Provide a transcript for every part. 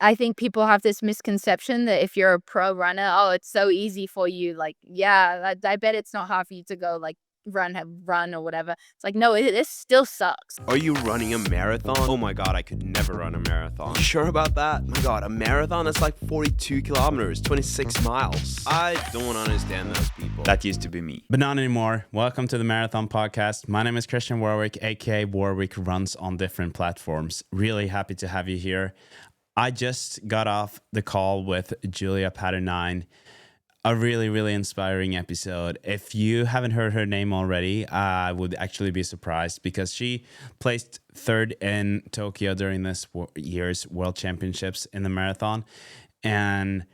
I think people have this misconception that if you're a pro runner, oh, it's so easy for you. Like, yeah, I bet it's not hard for you to go like run or whatever. It's like, no, it still sucks. Are you running a marathon? Oh my god, I could never run a marathon. You sure about that? My god, a marathon is like 42 kilometers, 26 miles. I don't understand those people. That used to be me. But not anymore. Welcome to the Marathon Podcast. My name is Christian Warwick, aka Warwick Runs on different platforms. Really happy to have you here. I just got off the call with Julia Paternain. A really, really inspiring episode. If you haven't heard her name already, I would actually be surprised because she placed third in Tokyo during this year's World Championships in the marathon. And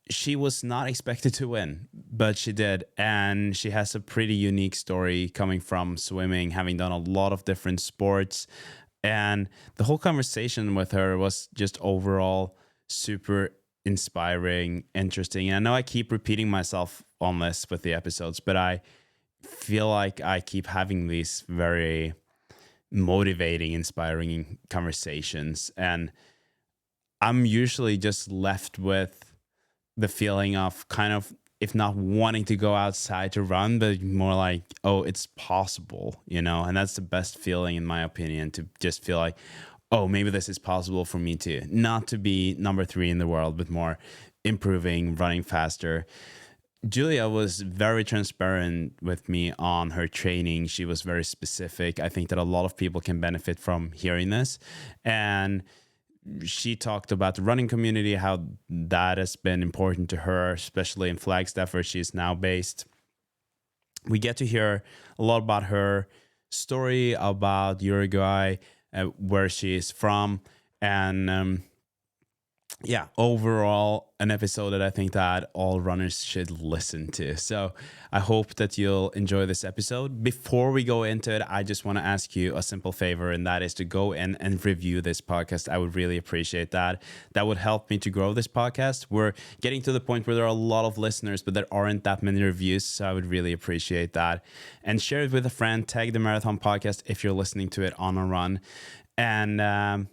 she was not expected to win, but she did. And she has a pretty unique story coming from swimming, having done a lot of different sports. And the whole conversation with her was just overall super inspiring, interesting. And I know I keep repeating myself on this with the episodes, but I feel like I keep having these very motivating, inspiring conversations. And I'm usually just left with the feeling of kind of, if not wanting to go outside to run, but more like, oh, it's possible, you know? And that's the best feeling, in my opinion, to just feel like, oh, maybe this is possible for me too. Not to be number 3 in the world, but more improving, running faster. Julia was very transparent with me on her training. She was very specific. I think that a lot of people can benefit from hearing this. And she talked about the running community, how that has been important to her, especially in Flagstaff, where she's now based. We get to hear a lot about her story, about Uruguay, where she is from, and overall an episode that I think that all runners should listen to. So I hope that you'll enjoy this episode. Before we go into it, I just want to ask you a simple favor, and that is to go in and review this podcast. I would really appreciate that. That would help me to grow this podcast. We're getting to the point where there are a lot of listeners, but there aren't that many reviews, so I would really appreciate that. And share it with a friend. Tag the Marathon Podcast if you're listening to it on a run. And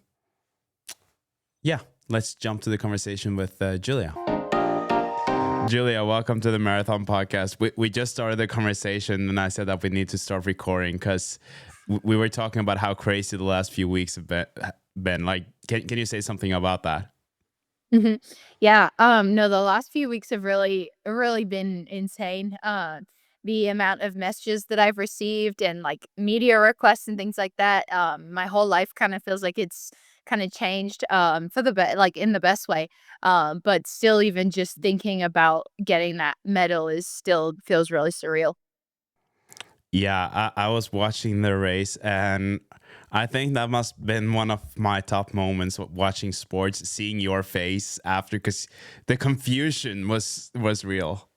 let's jump to the conversation with Julia. Julia, welcome to the Marathon Podcast. We just started the conversation and I said that we need to start recording because we were talking about how crazy the last few weeks have been. Like, can you say something about that? Mhm. Yeah, no, the last few weeks have really been insane. The amount of messages that I've received and like media requests and things like that. My whole life kind of feels like it's kind of changed for the like in the best way. But still, even just thinking about getting that medal is still feels really surreal. Yeah, I was watching the race and I think that must have been one of my top moments watching sports, seeing your face after, because the confusion was real.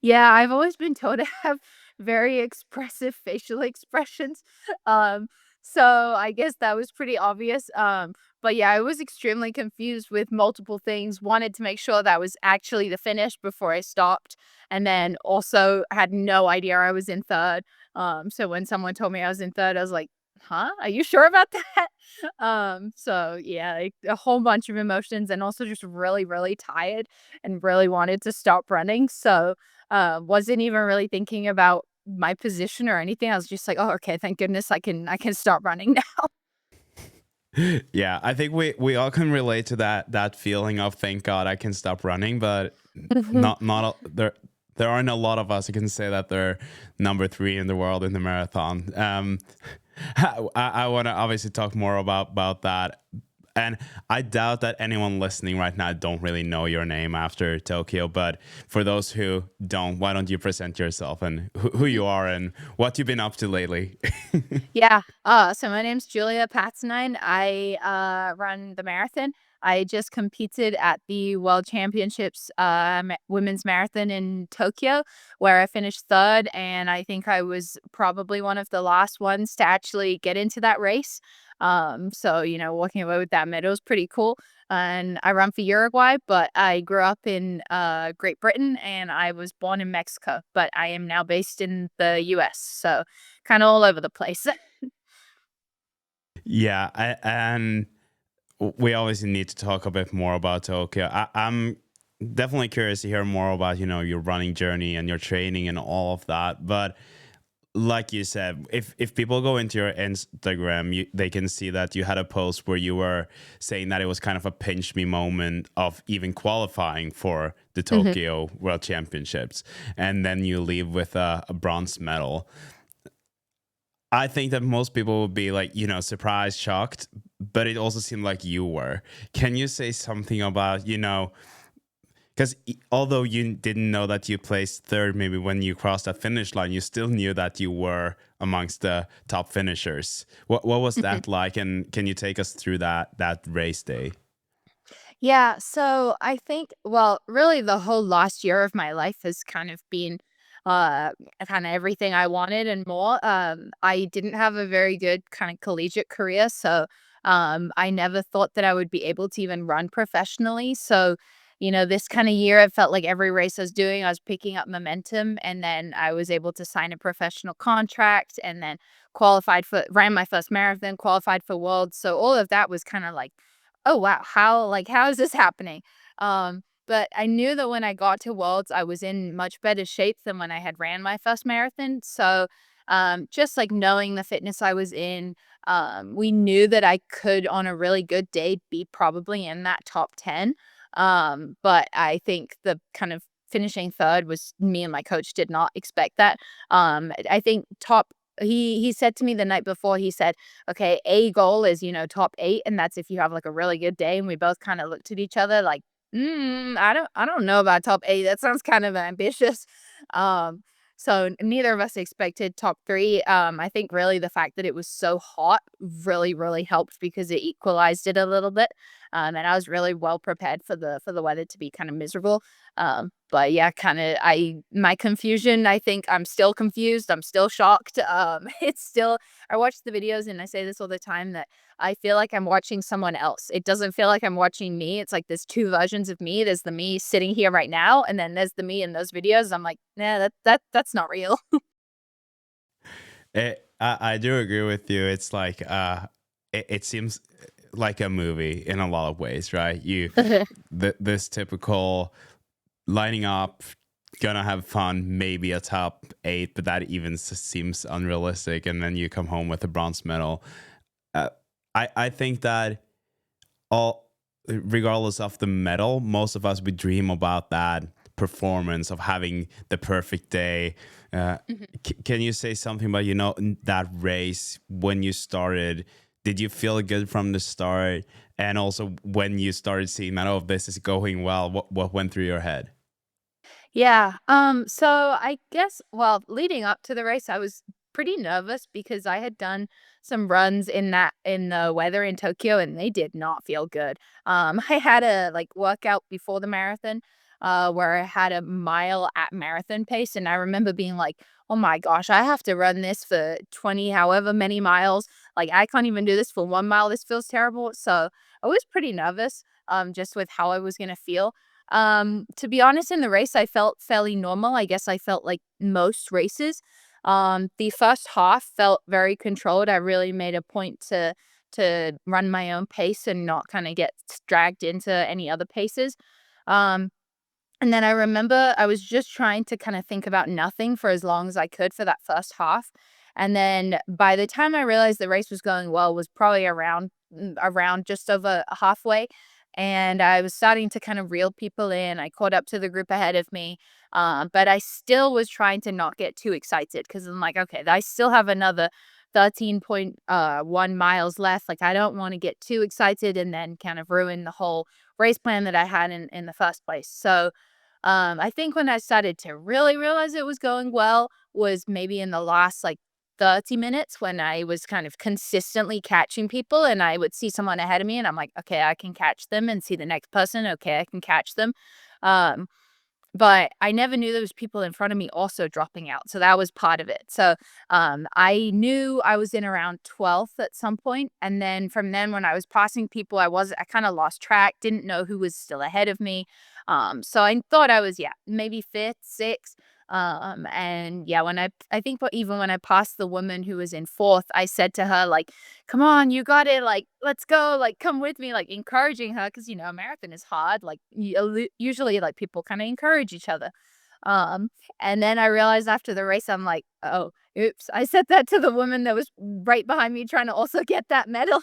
Yeah, I've always been told to have very expressive facial expressions. Um, so I guess that was pretty obvious. But yeah, I was extremely confused with multiple things. Wanted to make sure that was actually the finish before I stopped, and then also had no idea I was in third. So when someone told me I was in third, I was like, "Huh? Are you sure about that?" So yeah, like, a whole bunch of emotions, and also just really, really tired, and really wanted to stop running. So wasn't even really thinking about my position or anything. I was just like, "Oh, okay, thank goodness I can stop running now." Yeah, I think we all can relate to that feeling of thank God I can stop running, but there aren't a lot of us who can say that they're number 3 in the world in the marathon. I want to obviously talk more about that. And I doubt that anyone listening right now don't really know your name after Tokyo. But for those who don't, why don't you present yourself and who you are and what you've been up to lately? Yeah. So my name's Julia Paternain. I run the marathon. I just competed at the World Championships women's marathon in Tokyo, where I finished third, and I think I was probably one of the last ones to actually get into that race. So walking away with that medal is pretty cool. And I run for Uruguay, but I grew up in Great Britain, and I was born in Mexico, but I am now based in the US. So kind of all over the place. Yeah, and we obviously need to talk a bit more about Tokyo. I'm definitely curious to hear more about, your running journey and your training and all of that. But like you said, if people go into your Instagram, they can see that you had a post where you were saying that it was kind of a pinch me moment of even qualifying for the Mhm. Tokyo World Championships, and then you leave with a bronze medal. I think that most people would be like, surprised, shocked, but it also seemed like you were. Can you say something about, because although you didn't know that you placed third, maybe when you crossed that finish line, you still knew that you were amongst the top finishers. What was Mhm. that like? And can you take us through that race day? Yeah, so I think, well, really the whole last year of my life has kind of been uh kind of everything I wanted and more. I didn't have a very good kind of collegiate career, so I never thought that I would be able to even run professionally. So, this kind of year it felt like every race I was doing, I was picking up momentum, and then I was able to sign a professional contract, and then ran my first marathon, qualified for worlds. So all of that was kind of like, oh, wow, how is this happening? But I knew that when I got to Worlds, I was in much better shape than when I had ran my first marathon. So, just like knowing the fitness I was in, we knew that I could, on a really good day, be probably in that top 10. But I think the kind of finishing third was, me and my coach did not expect that. I think he said to me the night before, he said, okay, a goal is, top 8, and that's if you have, like, a really good day, and we both kinda looked at each other like, I don't know about top 8, that sounds kind of ambitious." Um, so neither of us expected top 3. I think really the fact that it was so hot really, really helped because it equalized it a little bit, and I was really well prepared for the weather to be kinda miserable. But yeah, my confusion, I think I'm still confused, I'm still shocked. It's still I watch the videos and I say this all the time that I feel like I'm watching someone else. It doesn't feel like I'm watching me. It's like there's two versions of me. There's the me sitting here right now, and then there's the me in those videos. I'm like, nah, that's not real. I do agree with you. It's like it seems like a movie in a lot of ways, right? This typical lining up, gonna have fun, maybe a top 8, but that even seems unrealistic. And then you come home with a bronze medal. Uh, I think that all, regardless of the medal, most of us, we dream about that performance of having the perfect day. Uh, can you say something about, that race when you started? Did you feel good from the start? And also when you started seeing that, oh, this is going well, what went through your head? Yeah. So I guess, well, leading up to the race, I was pretty nervous because I had done some runs in the weather in Tokyo, and they did not feel good. I had a like workout before the marathon, where I had a mile at marathon pace, and I remember being like, "Oh my gosh, I have to run this for 20 however many miles. Like I can't even do this for 1 mile. This feels terrible." So I was pretty nervous, just with how I was gonna feel. To be honest, in the race, I felt fairly normal. I guess I felt like most races. The first half felt very controlled. I really made a point to run my own pace and not kind of get dragged into any other paces. Um, and then I remember I was just trying to kind of think about nothing for as long as I could for that first half. And then by the time I realized the race was going well, was probably around just over halfway. And I was starting to kind of reel people in. I caught up to the group ahead of me. But I still was trying to not get too excited because I'm like, okay, I still have another 13.1 miles left. Like, I don't want to get too excited and then kind of ruin the whole race plan that I had in the first place. So I think when I started to really realize it was going well was maybe in the last like 30 minutes when I was kind of consistently catching people and I would see someone ahead of me and I'm like, okay, I can catch them and see the next person. Okay, I can catch them. Um, but I never knew there was people in front of me also dropping out, so that was part of it. So, I knew I was in around 12th at some point, and then from then when I was passing people, I kinda lost track, didn't know who was still ahead of me. So I thought I was, yeah, maybe 5th, 6th. And yeah, I think even when I passed the woman who was in fourth, I said to her like, "Come on, you got it! Like, let's go! Like, come with me!" Like encouraging her because a marathon is hard. Like usually, like people kind of encourage each other. Um, and then I realized after the race, I'm like, "Oh, oops!" I said that to the woman that was right behind me, trying to also get that medal.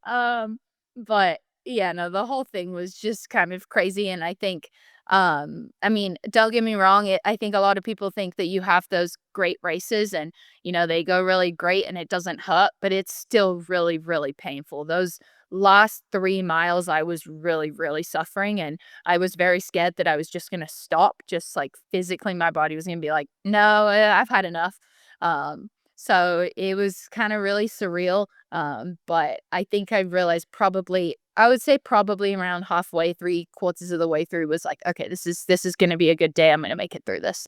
Um, but yeah, no, the whole thing was just kind of crazy, and I think, I mean, don't get me wrong, I think a lot of people think that you have those great races and, they go really great and it doesn't hurt, but it's still really, really painful. Those last 3 miles, I was really, really suffering, and I was very scared that I was just gonna stop, just, like, physically, my body was gonna be like, "No, I've had enough." So it was kinda really surreal, but I think I realized I would say probably around halfway, 3/4 of the way through was like, "Okay, this is gonna be a good day, I'm gonna make it through this."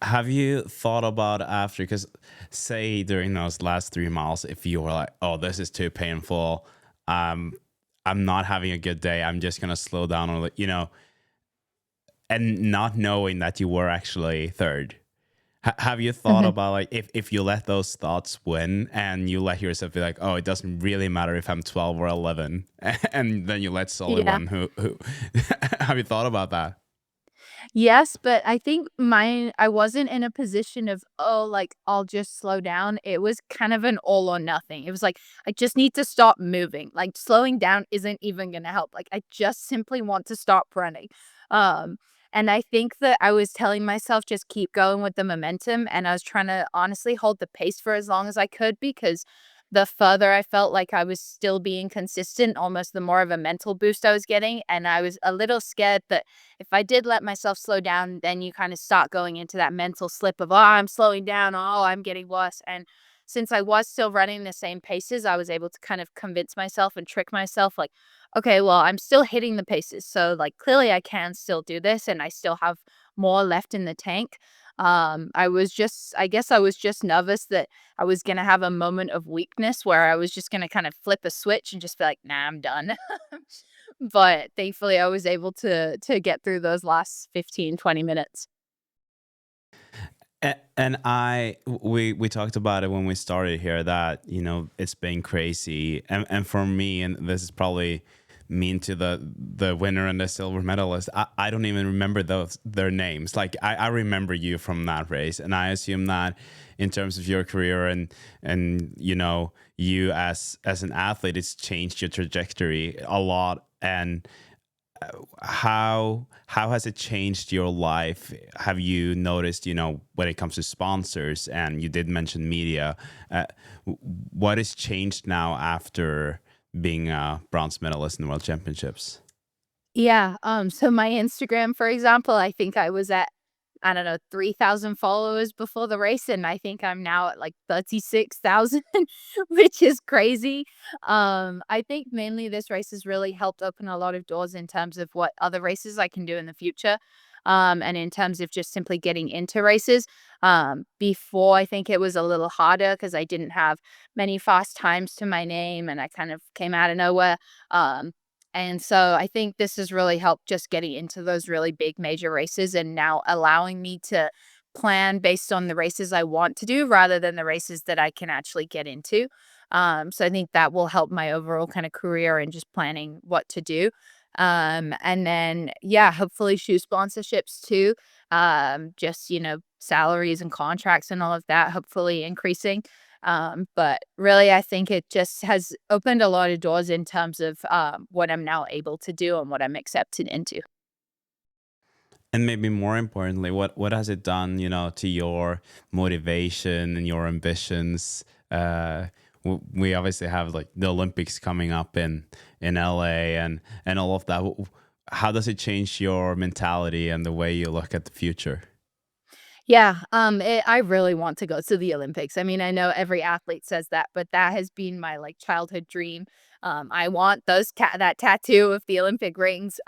Have you thought about after, because say during those last 3 miles, if you were like, oh, this is too painful, um, I'm not having a good day, I'm just gonna slow down, or and not knowing that you were actually third. Have you thought Mhm. about like if you let those thoughts win and you let yourself be like, oh, it doesn't really matter if I'm 12 or 11, and then you let Sully Yeah. win? Who have you thought about that? Yes, but I think I wasn't in a position of, "Oh, like, I'll just slow down." It was kind of an all or nothing. It was like, I just need to stop moving. Like, slowing down isn't even gonna help. Like, I just simply want to stop running. Um, and I think that I was telling myself, "Just keep going with the momentum," and I was trying to honestly hold the pace for as long as I could because the further I felt like I was still being consistent, almost the more of a mental boost I was getting, and I was a little scared that if I did let myself slow down, then you kind of start going into that mental slip of, oh, I'm slowing down, oh, I'm getting worse. And since I was still running the same paces, I was able to kind of convince myself and trick myself, like, okay, well, I'm still hitting the paces. So, like, clearly I can still do this and I still have more left in the tank. I guess I was just nervous that I was going to have a moment of weakness where I was just going to kind of flip a switch and just be like, nah, I'm done. But thankfully, I was able to get through those last 15, 20 minutes. And we talked about it when we started here, that it's been crazy, and for me, and this is probably mean to the winner and the silver medalist, I don't even remember their names. Like I remember you from that race, and I assume that in terms of your career and you as an athlete, it's changed your trajectory a lot. And how has it changed your life? Have you noticed, when it comes to sponsors, and you did mention media, uh, what has changed now after being a bronze medalist in the world championships? Yeah, so my Instagram, for example, I think I was at, I don't know, 3,000 followers before the race, and I think I'm now at, like, 36,000, which is crazy. I think mainly this race has really helped open a lot of doors in terms of what other races I can do in the future, and in terms of just simply getting into races. Before, I think it was a little harder because I didn't have many fast times to my name, and I kind of came out of nowhere. Um and so I think this has really helped just getting into those really big major races and now allowing me to plan based on the races I want to do rather than the races that I can actually get into. So I think that will help my overall kind of career and just planning what to do. And then, yeah, hopefully shoe sponsorships too. Just, salaries and contracts and all of that, hopefully increasing. But really, I think it just has opened a lot of doors in terms of what I'm now able to do and what I'm accepted into. And maybe more importantly, what has it done, to your motivation and your ambitions? We obviously have like the Olympics coming up in LA and all of that. How does it change your mentality and the way you look at the future? Yeah, I really want to go to the Olympics. I mean, I know every athlete says that, but that has been my like childhood dream. I want that tattoo of the Olympic rings.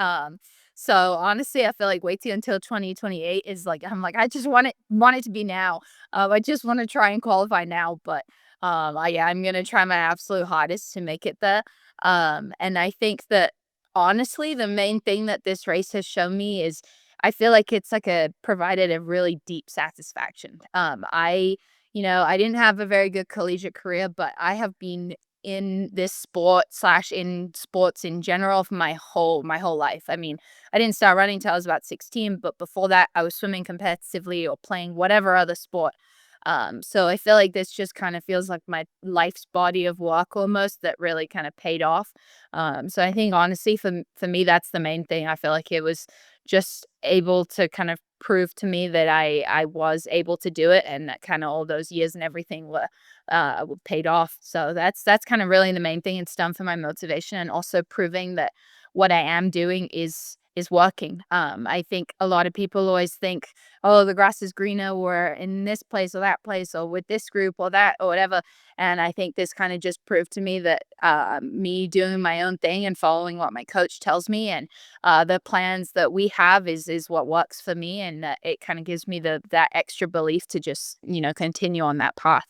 So honestly, I feel like wait till until 2028 is like I'm like I just want it to be now. I just want to try and qualify now, but yeah, I'm gonna try my absolute hardest to make it there. And I think that honestly, the main thing that this race has shown me is I feel like it's like a provided a really deep satisfaction. I didn't have a very good collegiate career, but I have been in this sport slash in sports in general for my whole life. I mean, I didn't start running till I was about 16, but before that, I was swimming competitively or playing whatever other sport. So I feel like this just kind of feels like my life's body of work almost that really kind of paid off. So I think honestly for me that's the main thing. I feel like it was just able to kind of prove to me that I was able to do it and that kind of all those years and everything were paid off. So that's kind of really the main thing it's done for my motivation and also proving that what I am doing is working. I think a lot of people always think, oh, the grass is greener or in this place or that place or with this group or that or whatever. And I think this kind of just proved to me that me doing my own thing and following what my coach tells me and the plans that we have is what works for me, and it kind of gives me that extra belief to just continue on that path.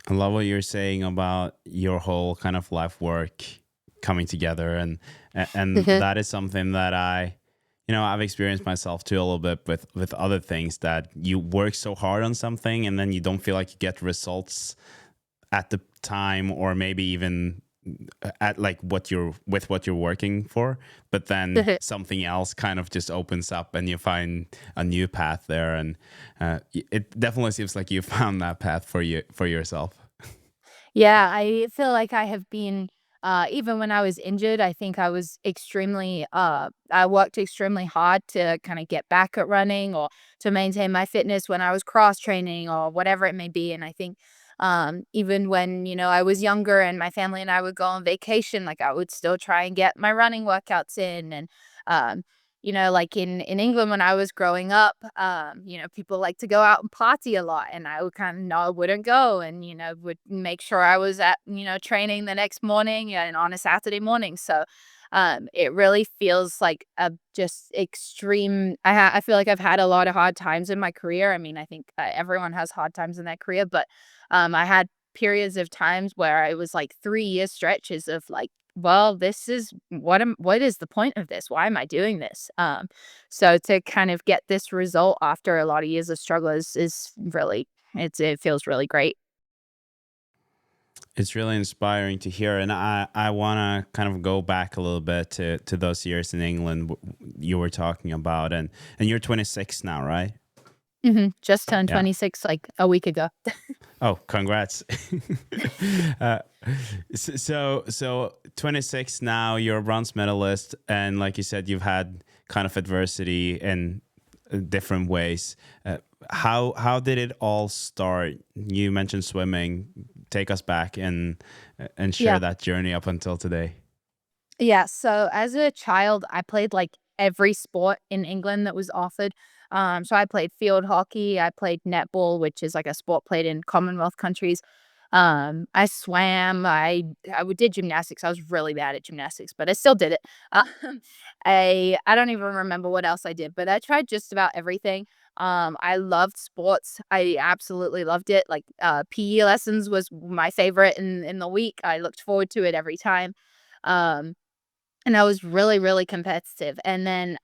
I love what you're saying about your whole kind of life work coming together, and that is something that I've experienced myself too a little bit with other things, that you work so hard on something and then you don't feel like you get results at the time, or maybe even at like what you're working for, but then something else kind of just opens up and you find a new path there, and it definitely seems like you found that path for yourself. Yeah, I feel like I have been, even when I was injured, I think I worked extremely hard to kind of get back at running or to maintain my fitness when I was cross training or whatever it may be. And I think, even when, I was younger and my family and I would go on vacation, like I would still try and get my running workouts in. And, like in England when I was growing up, people like to go out and party a lot, and I would kind of no, I wouldn't go, and would make sure I was at training the next morning and on a Saturday morning. So, it really feels like a just extreme. I feel like I've had a lot of hard times in my career. I mean, I think everyone has hard times in their career, but I had periods of times where I was like 3 year stretches of like, well, this is what is the point of this? Why am I doing this? So to kind of get this result after a lot of years of struggle is really it feels really great. It's really inspiring to hear, and I want to kind of go back a little bit to those years in England you were talking about, and you're 26 now, right? Just turned Yeah. 26 like a week ago. Oh, congrats. uh, so 26 now, you're a bronze medalist, and like you said, you've had kind of adversity in different ways. How did it all start? You mentioned swimming. Take us back and share Yeah. that journey up until today. Yeah, so as a child, I played like every sport in England that was offered. So I played field hockey, I played netball, which is like a sport played in Commonwealth countries. I swam, did gymnastics. I was really bad at gymnastics, but I still did it. I don't even remember what else I did, but I tried just about everything. I loved sports. I absolutely loved it. Like PE lessons was my favorite in the week. I looked forward to it every time. Um, and I was really, really competitive, and then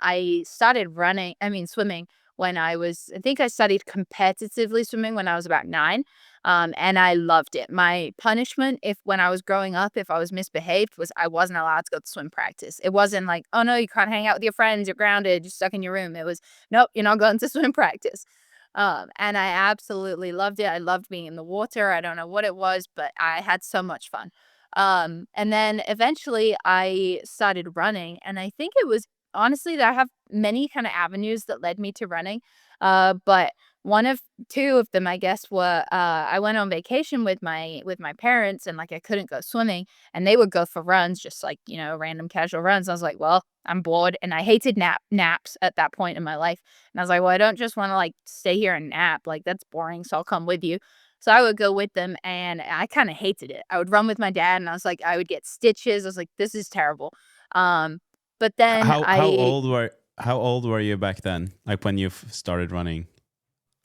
swimming I think I studied competitively swimming when I was about 9, and I loved it. My punishment if when I was growing up, if I was misbehaved, was I wasn't allowed to go to swim practice. It wasn't like, "Oh, no, you can't hang out with your friends, you're grounded, you're stuck in your room." It was, "Nope, you're not going to swim practice." And I absolutely loved it. I loved being in the water. I don't know what it was, but I had so much fun. And then eventually I started running, and I think it was honestly that I have many kind of avenues that led me to running. But one of two of them, I guess, were I went on vacation with my parents, and like I couldn't go swimming, and they would go for runs, just like random casual runs. I was like, well, I'm bored, and I hated naps at that point in my life, and I was like, well, I don't just want to like stay here and nap, like that's boring, so I'll come with you. So I would go with them, and I kinda hated it. I would run with my dad, and I was like I would get stitches. I was like, "This is terrible." Um, but then How I old were you back then? Like when you started running?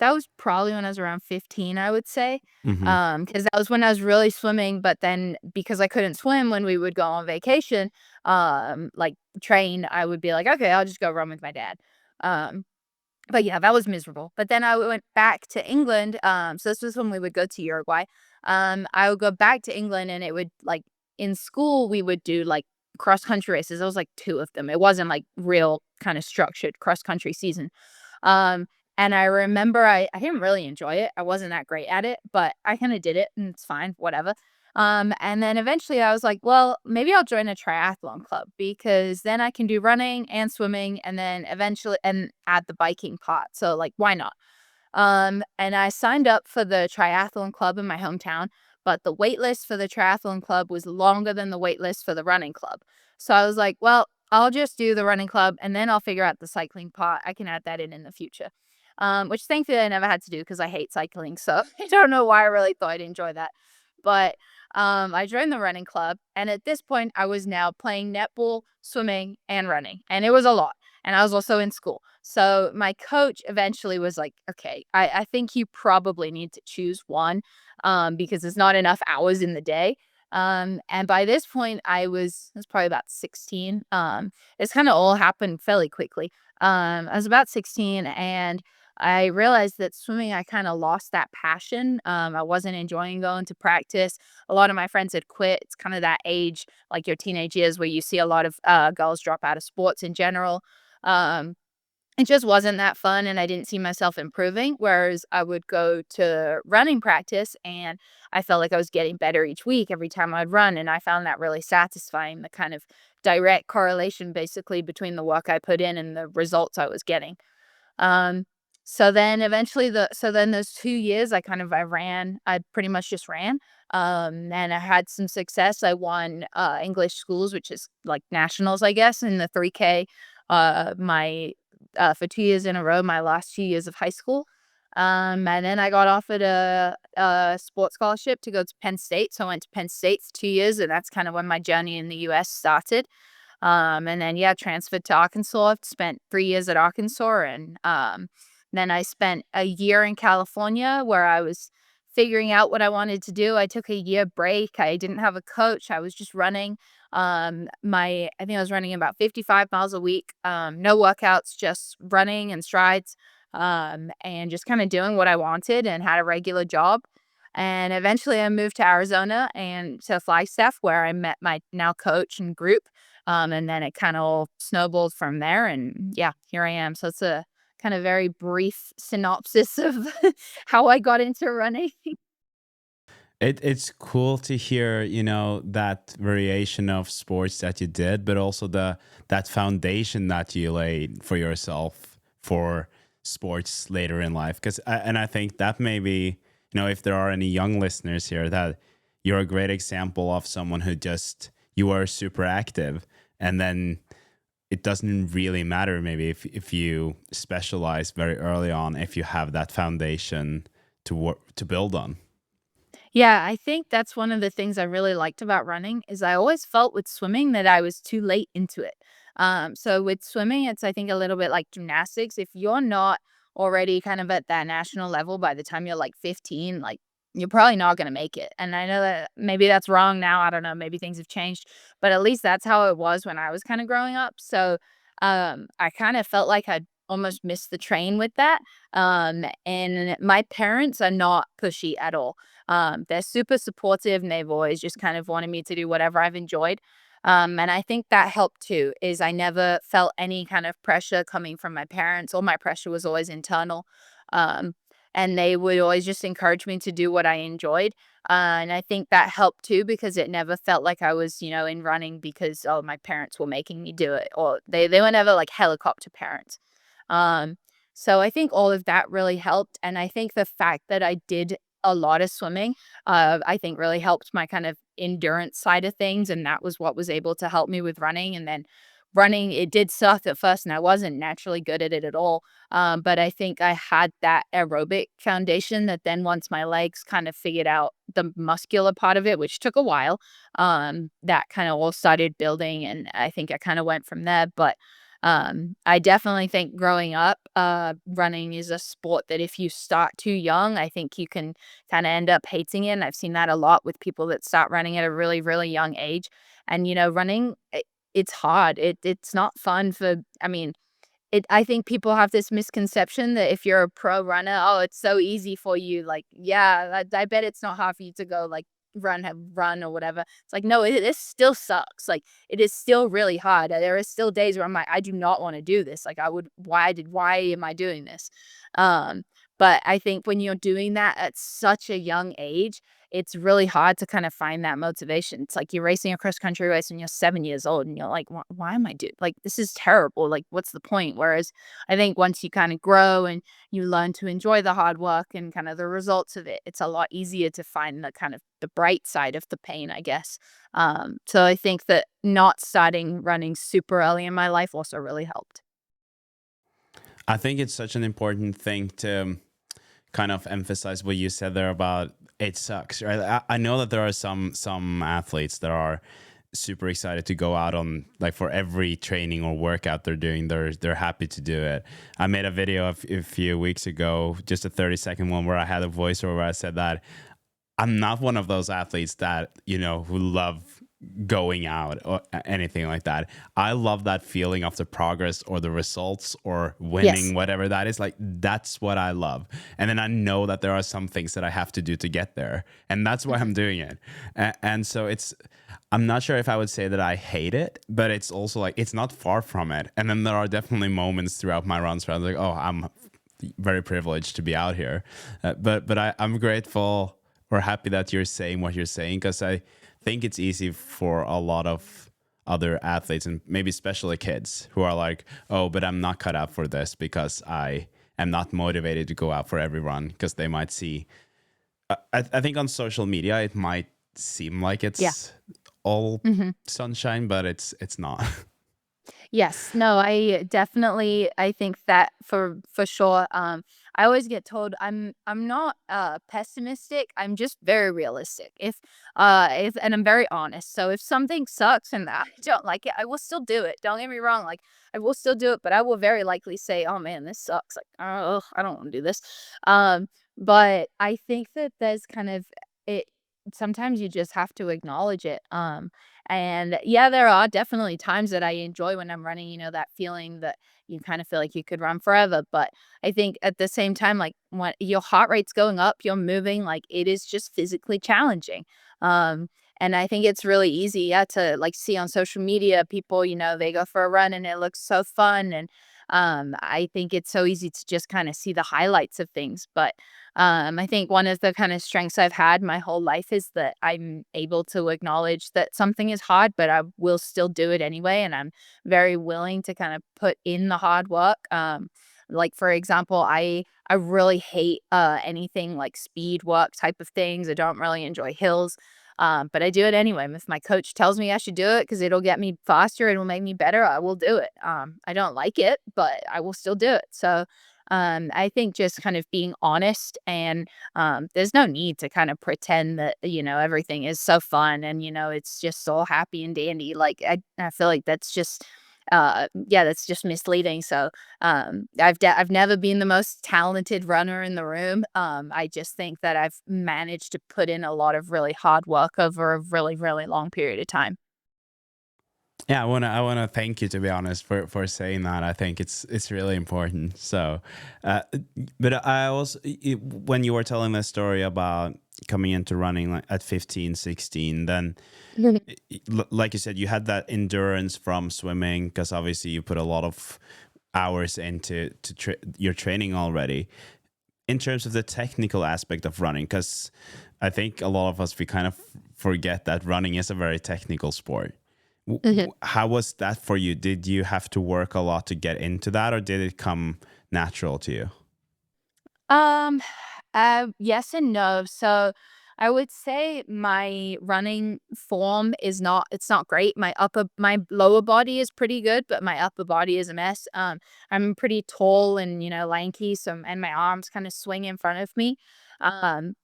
that was probably when I was around 15, I would say. Hmm. Because that was when I was really swimming, but then because I couldn't swim when we would go on vacation, like, train, I would be like, "Okay, I'll just go run with my dad." Um, but yeah, that was miserable. But then I went back to England, so this was when we would go to Uruguay. I would go back to England and it would like in school we would do like cross country races. There was like 2 of them. It wasn't like real kind of structured cross country season. Um, and I remember I didn't really enjoy it. I wasn't that great at it, but I kind of did it and it's fine, whatever. And then eventually I was like, well, maybe I'll join a triathlon club because then I can do running and swimming and then eventually and add the biking part. So like, why not? And I signed up for the triathlon club in my hometown, but the wait list for the triathlon club was longer than the wait list for the running club. So I was like, well, I'll just do the running club and then I'll figure out the cycling part. I can add that in the future. Which thankfully I never had to do because I hate cycling. So I don't know why I really thought I'd enjoy that. But I joined the running club. And at this point, I was now playing netball, swimming, and running. And it was a lot. And I was also in school. So my coach eventually was like, okay, I think you probably need to choose one because there's not enough hours in the day. And by this point, I was probably about 16. It's kind of all happened fairly quickly. I was about 16 and I realized that swimming, I kind of lost that passion. I wasn't enjoying going to practice. A lot of my friends had quit. It's kind of that age, like your teenage years, where you see a lot of girls drop out of sports in general. Um, it just wasn't that fun, and I didn't see myself improving, whereas I would go to running practice, and I felt like I was getting better each week every time I'd run, and I found that really satisfying, the kind of direct correlation, basically, between the work I put in and the results I was getting. Um, so then eventually so then those 2 years I pretty much just ran, and I had some success. I won, English schools, which is like nationals, I guess, in the 3K, my for 2 years in a row, my last 2 years of high school. And then I got offered a sports scholarship to go to Penn State, so I went to Penn State for 2 years, and that's kind of when my journey in the US started. And then, yeah, transferred to Arkansas. I've spent 3 years at Arkansas, and, then I spent a year in California where I was figuring out what I wanted to do. I took a year break. I didn't have a coach. I was just running. I think I was running about 55 miles a week. No workouts, just running and strides, and just kinda doing what I wanted and had a regular job. And eventually I moved to Arizona and to Flagstaff where I met my now coach and group. And then it kind of all snowballed from there. And yeah, here I am. So it's a kind of very brief synopsis of how I got into running. It's cool to hear, that variation of sports that you did, but also that foundation that you laid for yourself for sports later in life. And I think that maybe, if there are any young listeners here, that you're a great example of someone who just you are super active, and then it doesn't really matter maybe if you specialize very early on if you have that foundation to work to build on. Yeah, I think that's one of the things I really liked about running is I always felt with swimming that I was too late into it. So with swimming, it's I think a little bit like gymnastics. If you're not already kind of at that national level by the time you're like 15, like you're probably not going to make it. And I know that maybe that's wrong now. I don't know. Maybe things have changed, but at least that's how it was when I was kind of growing up. So I kind of felt like I'd almost missed the train with that. And my parents are not pushy at all. They're super supportive and they've always just kind of wanted me to do whatever I've enjoyed. And I think that helped too, is I never felt any kind of pressure coming from my parents. All my pressure was always internal. Um, and they would always just encourage me to do what I enjoyed. And I think that helped too because it never felt like I was, in running because, oh, my parents were making me do it. Or they were never like helicopter parents. Um, so I think all of that really helped. And I think the fact that I did a lot of swimming, I think really helped my kind of endurance side of things. And that was what was able to help me with running. And then running, it did suck at first, and I wasn't naturally good at it at all. But I think I had that aerobic foundation that then once my legs kind of figured out the muscular part of it, which took a while, that kind of all started building. And I think I kind of went from there. But I definitely think growing up, running is a sport that if you start too young, I think you can kind of end up hating it. And I've seen that a lot with people that start running at a really, really young age. And running, it's hard. It's not fun for. I mean, I think people have this misconception that if you're a pro runner, oh, it's so easy for you. Like, yeah, I bet it's not hard for you to go like run or whatever. It's like, no, this still sucks. Like, it is still really hard. There is still days where I'm like, I do not want to do this. Like, why am I doing this? Um, but I think when you're doing that at such a young age, it's really hard to kind of find that motivation. It's like you're racing a cross country race when you're 7 years old and you're like, why am I doing like this is terrible. Like, what's the point? Whereas I think once you kind of grow and you learn to enjoy the hard work and kind of the results of it, it's a lot easier to find the kind of the bright side of the pain, I guess. So I think that not starting running super early in my life also really helped. I think it's such an important thing to kind of emphasize what you said there about it sucks, right? I know that there are some athletes that are super excited to go out on, like, for every training or workout they're doing, they're happy to do it. I made a video a few weeks ago, just a 30-second one, where I had a voiceover where I said that I'm not one of those athletes that, who love going out or anything like that. I love that feeling of the progress or the results or winning, Yes. whatever that is. Like, that's what I love. And then I know that there are some things that I have to do to get there. And that's why I'm doing it. And so I'm not sure if I would say that I hate it, but it's also like, it's not far from it. And then there are definitely moments throughout my runs where I'm like, oh, I'm very privileged to be out here. I'm grateful or happy that you're saying what you're saying, because I think it's easy for a lot of other athletes and maybe especially kids who are like, oh, but I'm not cut out for this because I am not motivated to go out for every run, because they might see. I think on social media it might seem like Yeah. it's all Mhm. sunshine, but it's not. Yes. No, I think that for sure. I always get told I'm not pessimistic. I'm just very realistic. If and I'm very honest. So if something sucks and I don't like it, I will still do it. Don't get me wrong. Like, I will still do it, but I will very likely say, "Oh man, this sucks." Like, oh, I don't want to do this. But I think that there's kind of it. Sometimes you just have to acknowledge it. And yeah, there are definitely times that I enjoy when I'm running, that feeling that you kind of feel like you could run forever. But I think at the same time, like, when your heart rate's going up, you're moving, like, it is just physically challenging. Um, and I think it's really easy, yeah, to like see on social media people, they go for a run and it looks so fun. And I think it's so easy to just kind of see the highlights of things. But I think one of the kind of strengths I've had my whole life is that I'm able to acknowledge that something is hard, but I will still do it anyway. And I'm very willing to kind of put in the hard work. Like, for example, I really hate anything like speed work type of things. I don't really enjoy hills. But I do it anyway. If my coach tells me I should do it because it'll get me faster, it'll make me better, I will do it. I don't like it, but I will still do it. So I think just kind of being honest, and there's no need to kind of pretend that, everything is so fun and, it's just so happy and dandy. Like, I feel like that's just, yeah, that's just misleading. So I've never been the most talented runner in the room. I just think that I've managed to put in a lot of really hard work over a really, really long period of time. Yeah, I wanna thank you, to be honest, for saying that. I think it's really important. So, uh, but I also, when you were telling the story about coming into running, like at 15, 16, then like you said, you had that endurance from swimming, because obviously you put a lot of hours into your training already. In terms of the technical aspect of running, because I think a lot of us, we kind of forget that running is a very technical sport. How was that for you? Did you have to work a lot to get into that, or did it come natural to you? Um, yes and no. So I would say my running form is not it's not great. My lower body is pretty good, but my upper body is a mess. I'm pretty tall and, lanky, so and my arms kind of swing in front of me.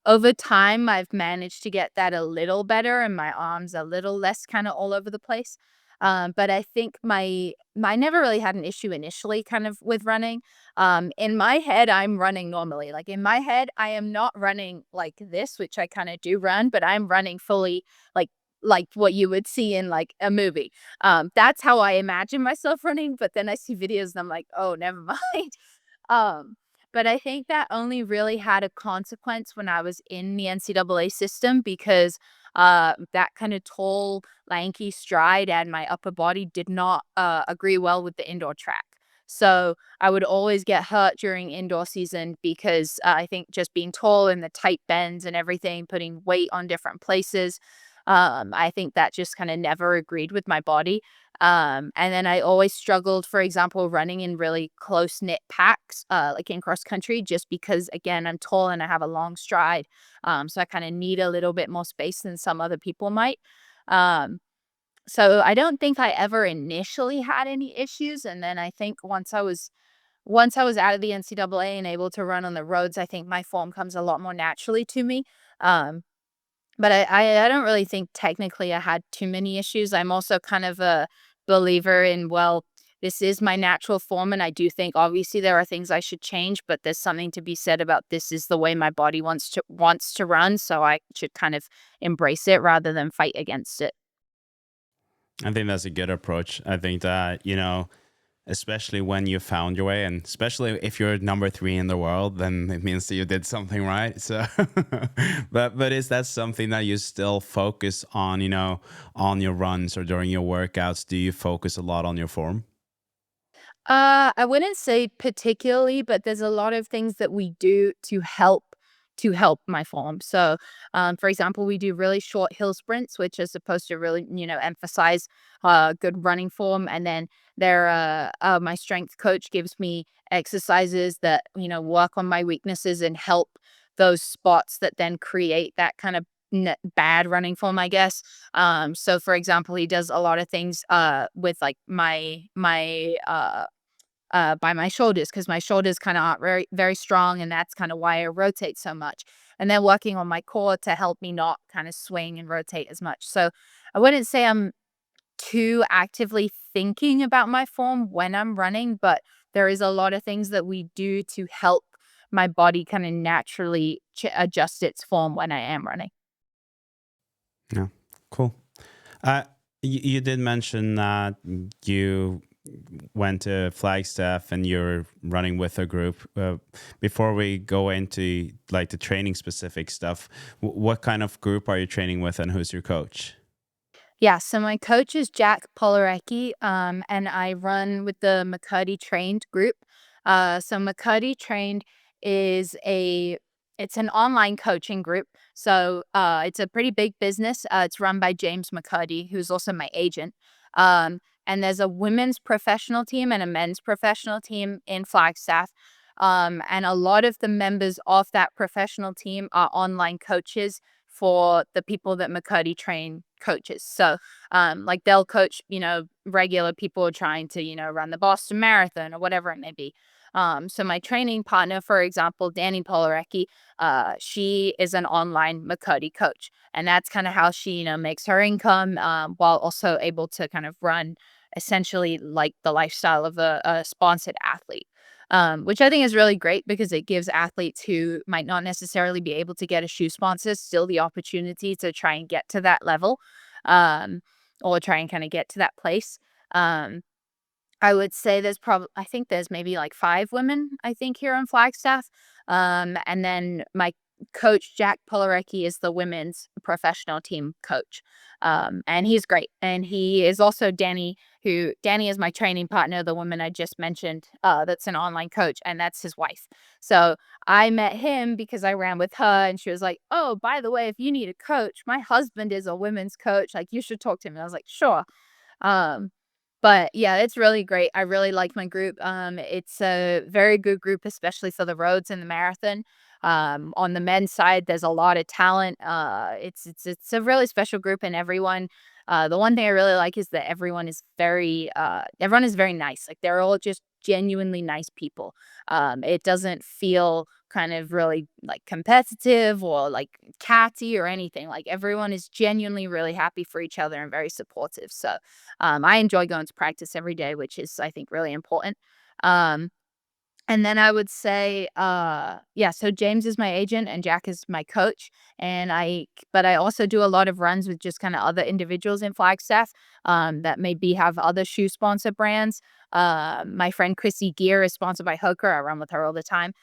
Over time I've managed to get that a little better and my arms a little less kind of all over the place. But I think I never really had an issue initially kind of with running. In my head, I'm running normally. Like in my head, I am not running like this, which I kind of do run, but I'm running fully like what you would see in like a movie. That's how I imagine myself running, but then I see videos and I'm like, oh, never mind. Um, but I think that only really had a consequence when I was in the NCAA system because that kind of tall, lanky stride and my upper body did not agree well with the indoor track. So I would always get hurt during indoor season because I think just being tall and the tight bends and everything, putting weight on different places, I think that just kind of never agreed with my body. And then I always struggled, for example, running in really close knit packs, like in cross country, just because again, I'm tall and I have a long stride. So I kind of need a little bit more space than some other people might. Um, so I don't think I ever initially had any issues. And then I think once I was out of the NCAA and able to run on the roads, I think my form comes a lot more naturally to me. Um, but I don't really think technically I had too many issues. I'm also kind of a believer in, well, this is my natural form, and I do think obviously there are things I should change, but there's something to be said about this is the way my body wants to run, so I should kind of embrace it rather than fight against it. I think that's a good approach. I think that, especially when you found your way, and especially if you're number three in the world, then it means that you did something right. So, but is that something that you still focus on, on your runs or during your workouts? Do you focus a lot on your form? I wouldn't say particularly, but there's a lot of things that we do to help my form. So, for example, we do really short hill sprints, which is supposed to really, emphasize good running form. And then my strength coach gives me exercises that work on my weaknesses and help those spots that then create that kind of bad running form, I guess. So for example, he does a lot of things with like my by my shoulders because my shoulders kind of aren't very very strong, and that's kind of why I rotate so much. And then working on my core to help me not kind of swing and rotate as much. So I wouldn't say I'm too actively thinking about my form when I'm running, but there is a lot of things that we do to help my body kind of naturally adjust its form when I am running. Yeah, cool. Uh, you did mention that you went to Flagstaff and you're running with a group. Before we go into like the training specific stuff, what kind of group are you training with, and who's your coach? Yeah, so my coach is Jack Polarecki, and I run with the McCuddy Trained group. So McCuddy Trained is it's an online coaching group. So it's a pretty big business. It's run by James McCuddy, who's also my agent. And there's a women's professional team and a men's professional team in Flagstaff. And a lot of the members of that professional team are online coaches for the people that McCurdy train coaches. So, like they'll coach, regular people trying to, run the Boston Marathon or whatever it may be. So my training partner, for example, Danny Polarecki, she is an online McCurdy coach, and that's kind of how she, makes her income, while also able to kind of run essentially like the lifestyle of a sponsored athlete. Which I think is really great because it gives athletes who might not necessarily be able to get a shoe sponsor still the opportunity to try and get to that level, um, or try and kind of get to that place. Um, I would say I think there's maybe like 5 women, I think, here in Flagstaff. And then my coach, Jack Polarecki, is the women's professional team coach. And he's great. And he is also Danny is my training partner, the woman I just mentioned, that's an online coach, and that's his wife. So I met him because I ran with her, and she was like, "Oh, by the way, if you need a coach, my husband is a women's coach. Like, you should talk to him." And I was like, "Sure." Um, but yeah, it's really great. I really like my group. It's a very good group, especially for the roads and the marathon. On the men's side, there's a lot of talent. It's a really special group, and everyone The one thing I really like is that everyone is very nice. Like they're all just genuinely nice people. It doesn't feel kind of really like competitive or like catty or anything. Like everyone is genuinely really happy for each other and very supportive. So I enjoy going to practice every day, which is I think really important. Um, and then I would say, yeah, so James is my agent and Jack is my coach. But I also do a lot of runs with just kind of other individuals in Flagstaff that maybe have other shoe sponsor brands. My friend Chrissy Gear is sponsored by Hooker. I run with her all the time.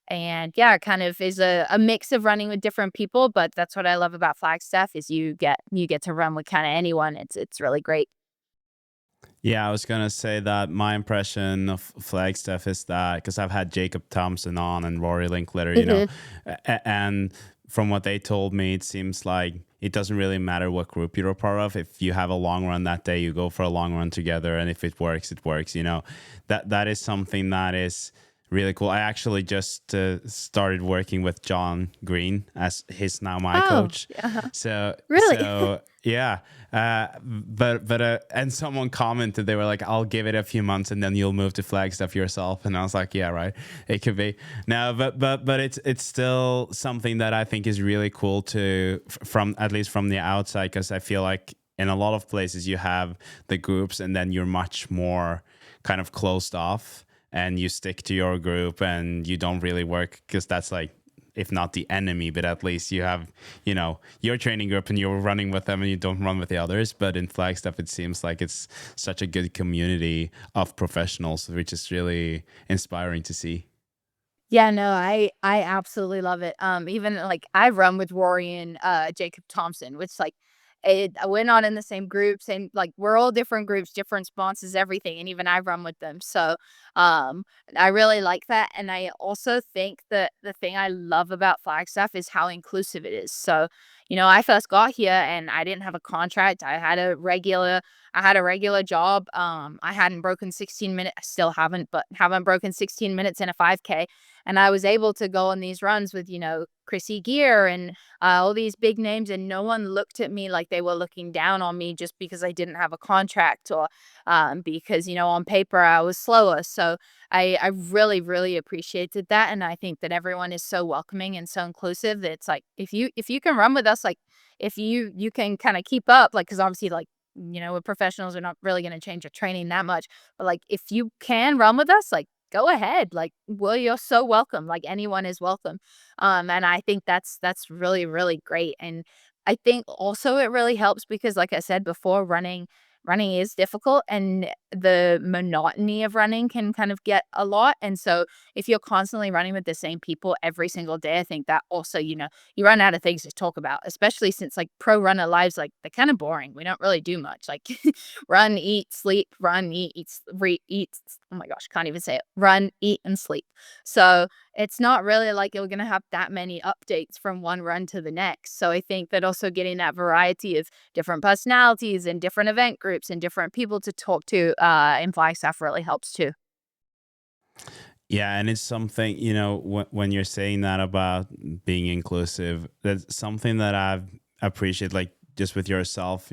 And yeah, it kind of is a mix of running with different people, but that's what I love about Flagstaff is you get to run with kind of anyone. It's really great. Yeah, I was gonna say that my impression of Flagstaff is that because I've had Jacob Thompson on and Rory Linkletter, and from what they told me, it seems like it doesn't really matter what group you're a part of. If you have a long run that day, you go for a long run together, and if it works, it works. That is something that is really cool. I actually just started working with John Green as he's now my Oh, coach. yeah. So Really? yeah, but and someone commented they were like, "I'll give it a few months and then you'll move to Flagstaff yourself." And I was like, "Yeah, right. It could be." No, but it's still something that I think is really cool to from at least from the outside because I feel like in a lot of places you have the groups and then you're much more kind of closed off and you stick to your group and you don't really work because that's like if not the enemy, but at least you have, your training group and you're running with them and you don't run with the others. But in Flagstaff, it seems like it's such a good community of professionals, which is really inspiring to see. Yeah, no, I absolutely love it. Even like I run with Rory and Jacob Thompson, which like we're not in the same groups and like we're all different groups, different sponsors, everything, and even I run with them. So um I really like that. And I also think that the thing I love about Flagstaff is how inclusive it is. So, I first got here and I didn't have a contract. I had a regular job. I hadn't broken 16 minutes. I still haven't, but haven't broken 16 minutes in a 5K. And I was able to go on these runs with, Chrissy Gear and all these big names. And no one looked at me like they were looking down on me just because I didn't have a contract or because, on paper I was slower. So I really, really appreciated that. And I think that everyone is so welcoming and so inclusive that it's like, if you can run with us, like if you can kind of keep up, like, cause obviously like, with professionals are not really going to change your training that much. But like, if you can run with us, like, go ahead. Like, well, you're so welcome. Like anyone is welcome. And I think that's really, really great. And I think also it really helps because like I said before, running is difficult and the monotony of running can kind of get a lot. And so if you're constantly running with the same people every single day, I think that also, you run out of things to talk about, especially since like pro runner lives, like they're kind of boring. We don't really do much. Like run, eat, sleep, run, eat. Oh my gosh, can't even say it. Run, eat, and sleep. So it's not really like you're gonna have that many updates from one run to the next. So I think that also getting that variety of different personalities and different event groups and different people to talk to in Flagstaff really helps too. Yeah, and it's something, when you're saying that about being inclusive, that's something that I've appreciated, like just with yourself,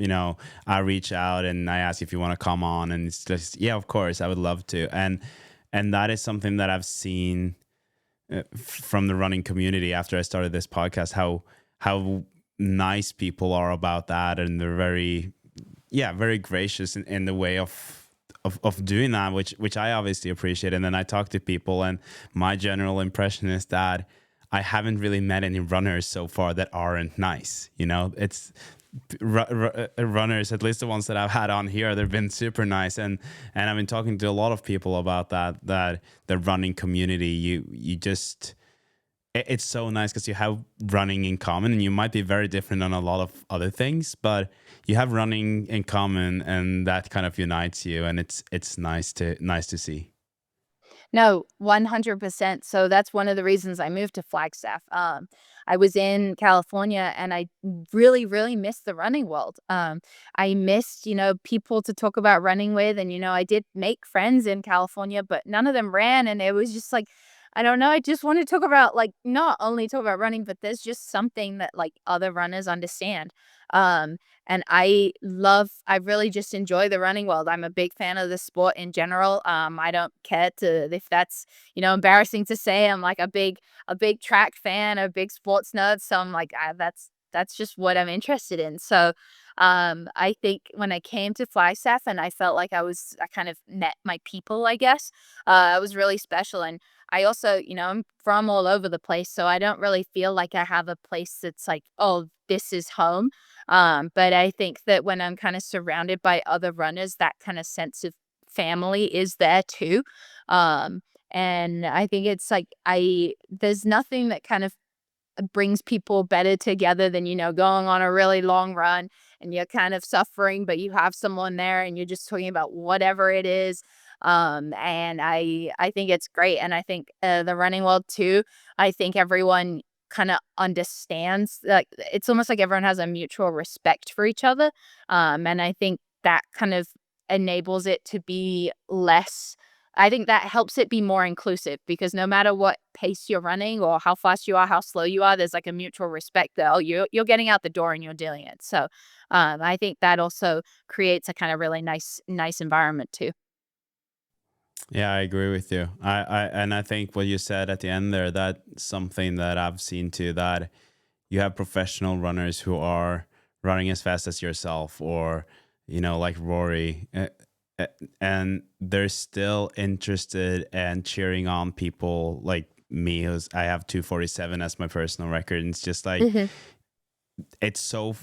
I reach out and I ask if you want to come on and it's just, yeah, of course, I would love to. And that is something that I've seen from the running community after I started this podcast, how nice people are about that. And they're very, yeah, very gracious in the way of doing that, which I obviously appreciate. And then I talk to people, and my general impression is that I haven't really met any runners so far that aren't nice. It's runners, at least the ones that I've had on here, they've been super nice, and I've been talking to a lot of people about that the running community. You just it's so nice because you have running in common and you might be very different on a lot of other things, but you have running in common and that kind of unites you, and it's nice to see. No, 100%. So that's one of the reasons I moved to Flagstaff. I was in California and I really, really missed the running world. I missed, people to talk about running with. And, I did make friends in California, but none of them ran. And it was just like, I don't know, I just wanna talk about, like, not only talk about running, but there's just something that, like, other runners understand. Um, and I really just enjoy the running world. I'm a big fan of the sport in general. I don't care to if that's, embarrassing to say. I'm like a big track fan, a big sports nerd, so I'm like, that's just what I'm interested in. So, I think when I came to Flagstaff and I felt like I kind of met my people, I guess, it was really special. And I also, I'm from all over the place, so I don't really feel like I have a place that's like, oh, this is home. But I think that when I'm kind of surrounded by other runners, that kind of sense of family is there too. Um, and I think it's like there's nothing that kind of brings people better together than, going on a really long run and you're kind of suffering, but you have someone there and you're just talking about whatever it is. And I think it's great. And I think the running world too, I think everyone kind of understands, like, it's almost like everyone has a mutual respect for each other. And I think that kind of enables it to be less, I think that helps it be more inclusive because no matter what pace you're running or how fast you are, how slow you are, there's like a mutual respect that, oh, you're getting out the door and you're doing it. So I think that also creates a kind of really nice environment too. Yeah, I agree with you. And I think what you said at the end there, that's something that I've seen too, that you have professional runners who are running as fast as yourself, or, like Rory, and they're still interested and cheering on people like me, I have 2:47 as my personal record. And it's just like, Hmm. it's so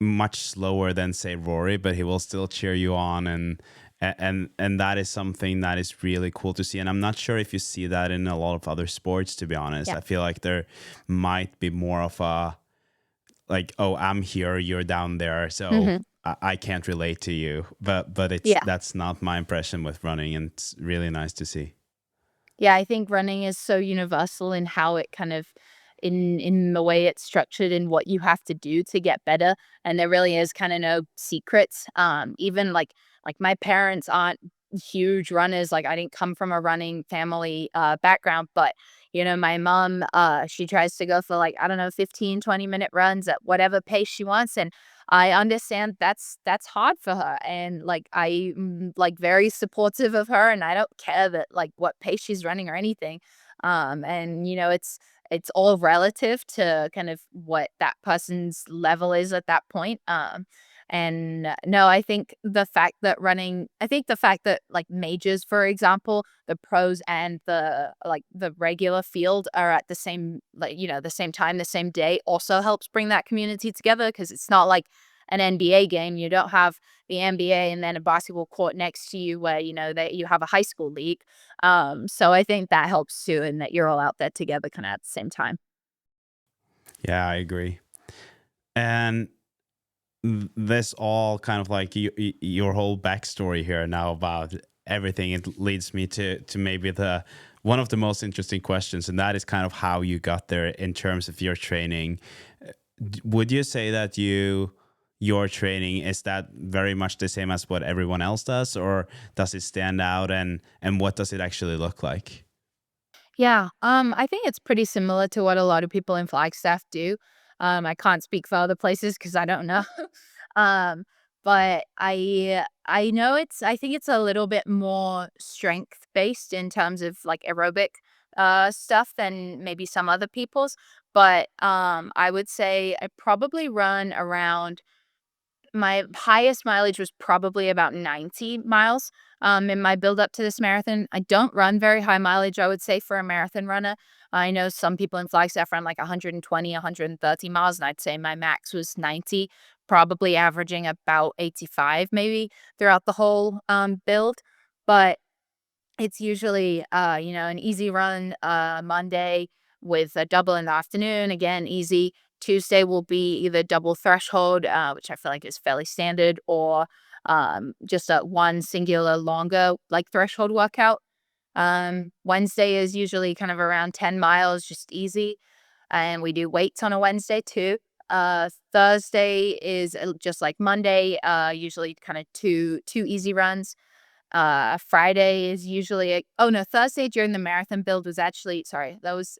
much slower than say Rory, but he will still cheer you on. And that is something that is really cool to see. And I'm not sure if you see that in a lot of other sports, to be honest. Yeah. I feel like there might be more of a, like, oh, I'm here, you're down there, so Hmm. I can't relate to you. But it's Yeah. that's not my impression with running, and it's really nice to see. Yeah, I think running is so universal in how it kind of in the way it's structured and what you have to do to get better. And there really is kind of no secrets. Even like my parents aren't huge runners. Like I didn't come from a running family background, but my mom she tries to go for like, I don't know, 15, 20-minute runs at whatever pace she wants. And I understand that's hard for her, and, like, like, very supportive of her, and I don't care that, like, what pace she's running or anything, and, it's all relative to kind of what that person's level is at that point, and no, I think the fact that, like, majors, for example, the pros and the regular field are at the same, like, the same time, the same day also helps bring that community together because it's not like an NBA game. You don't have the NBA and then a basketball court next to you where, that you have a high school league. So I think that helps too, and that you're all out there together kind of at the same time. Yeah, I agree. And this all kind of like your whole backstory here now about everything, it leads me to maybe the one of the most interesting questions, and that is kind of how you got there in terms of your training. Would you say that your training is that very much the same as what everyone else does, or does it stand out, and what does it actually look like? Yeah, I think it's pretty similar to what a lot of people in Flagstaff do. I can't speak for other places because I don't know. um, but I know I think it's a little bit more strength based in terms of like aerobic stuff than maybe some other people's. But I would say I probably run around, my highest mileage was probably about 90 miles, in my build up to this marathon. I don't run very high mileage, I would say, for a marathon runner. I know some people in Flagstaff run like 120, 130 miles, and I'd say my max was 90, probably averaging about 85 maybe throughout the whole build. But it's usually, an easy run, Monday with a double in the afternoon, again, easy. Tuesday will be either double threshold, which I feel like is fairly standard, or just a one singular longer like threshold workout. Wednesday is usually kind of around 10 miles, just easy. And we do weights on a Wednesday too. Thursday is just like Monday, usually kind of two easy runs. Friday is usually oh no, Thursday during the marathon build was actually, sorry, that was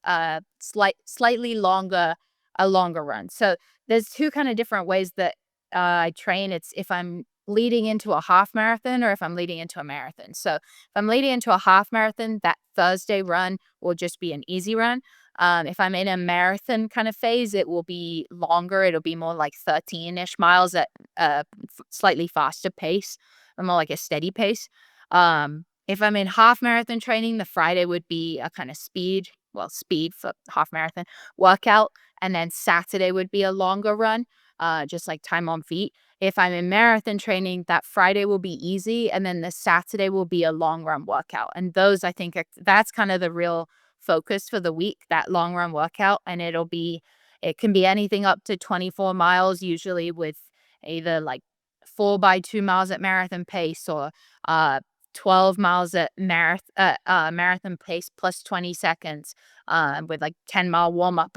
slightly longer, a longer run. So there's two kind of different ways that I train. It's if I'm leading into a half marathon or if I'm leading into a marathon. So if I'm leading into a half marathon, that Thursday run will just be an easy run. If I'm in a marathon kind of phase, it will be longer. It'll be more like 13-ish miles at a slightly faster pace, more like a steady pace. If I'm in half marathon training, the Friday would be a kind of speed for half marathon workout. And then Saturday would be a longer run, just like time on feet. If I'm in marathon training, that Friday will be easy. And then the Saturday will be a long run workout. And those, I think, that's kind of the real focus for the week, that long run workout. And it can be anything up to 24 miles, usually with either like 4 by 2 miles at marathon pace or uh 12 miles at marathon pace plus 20 seconds, with like 10-mile warm up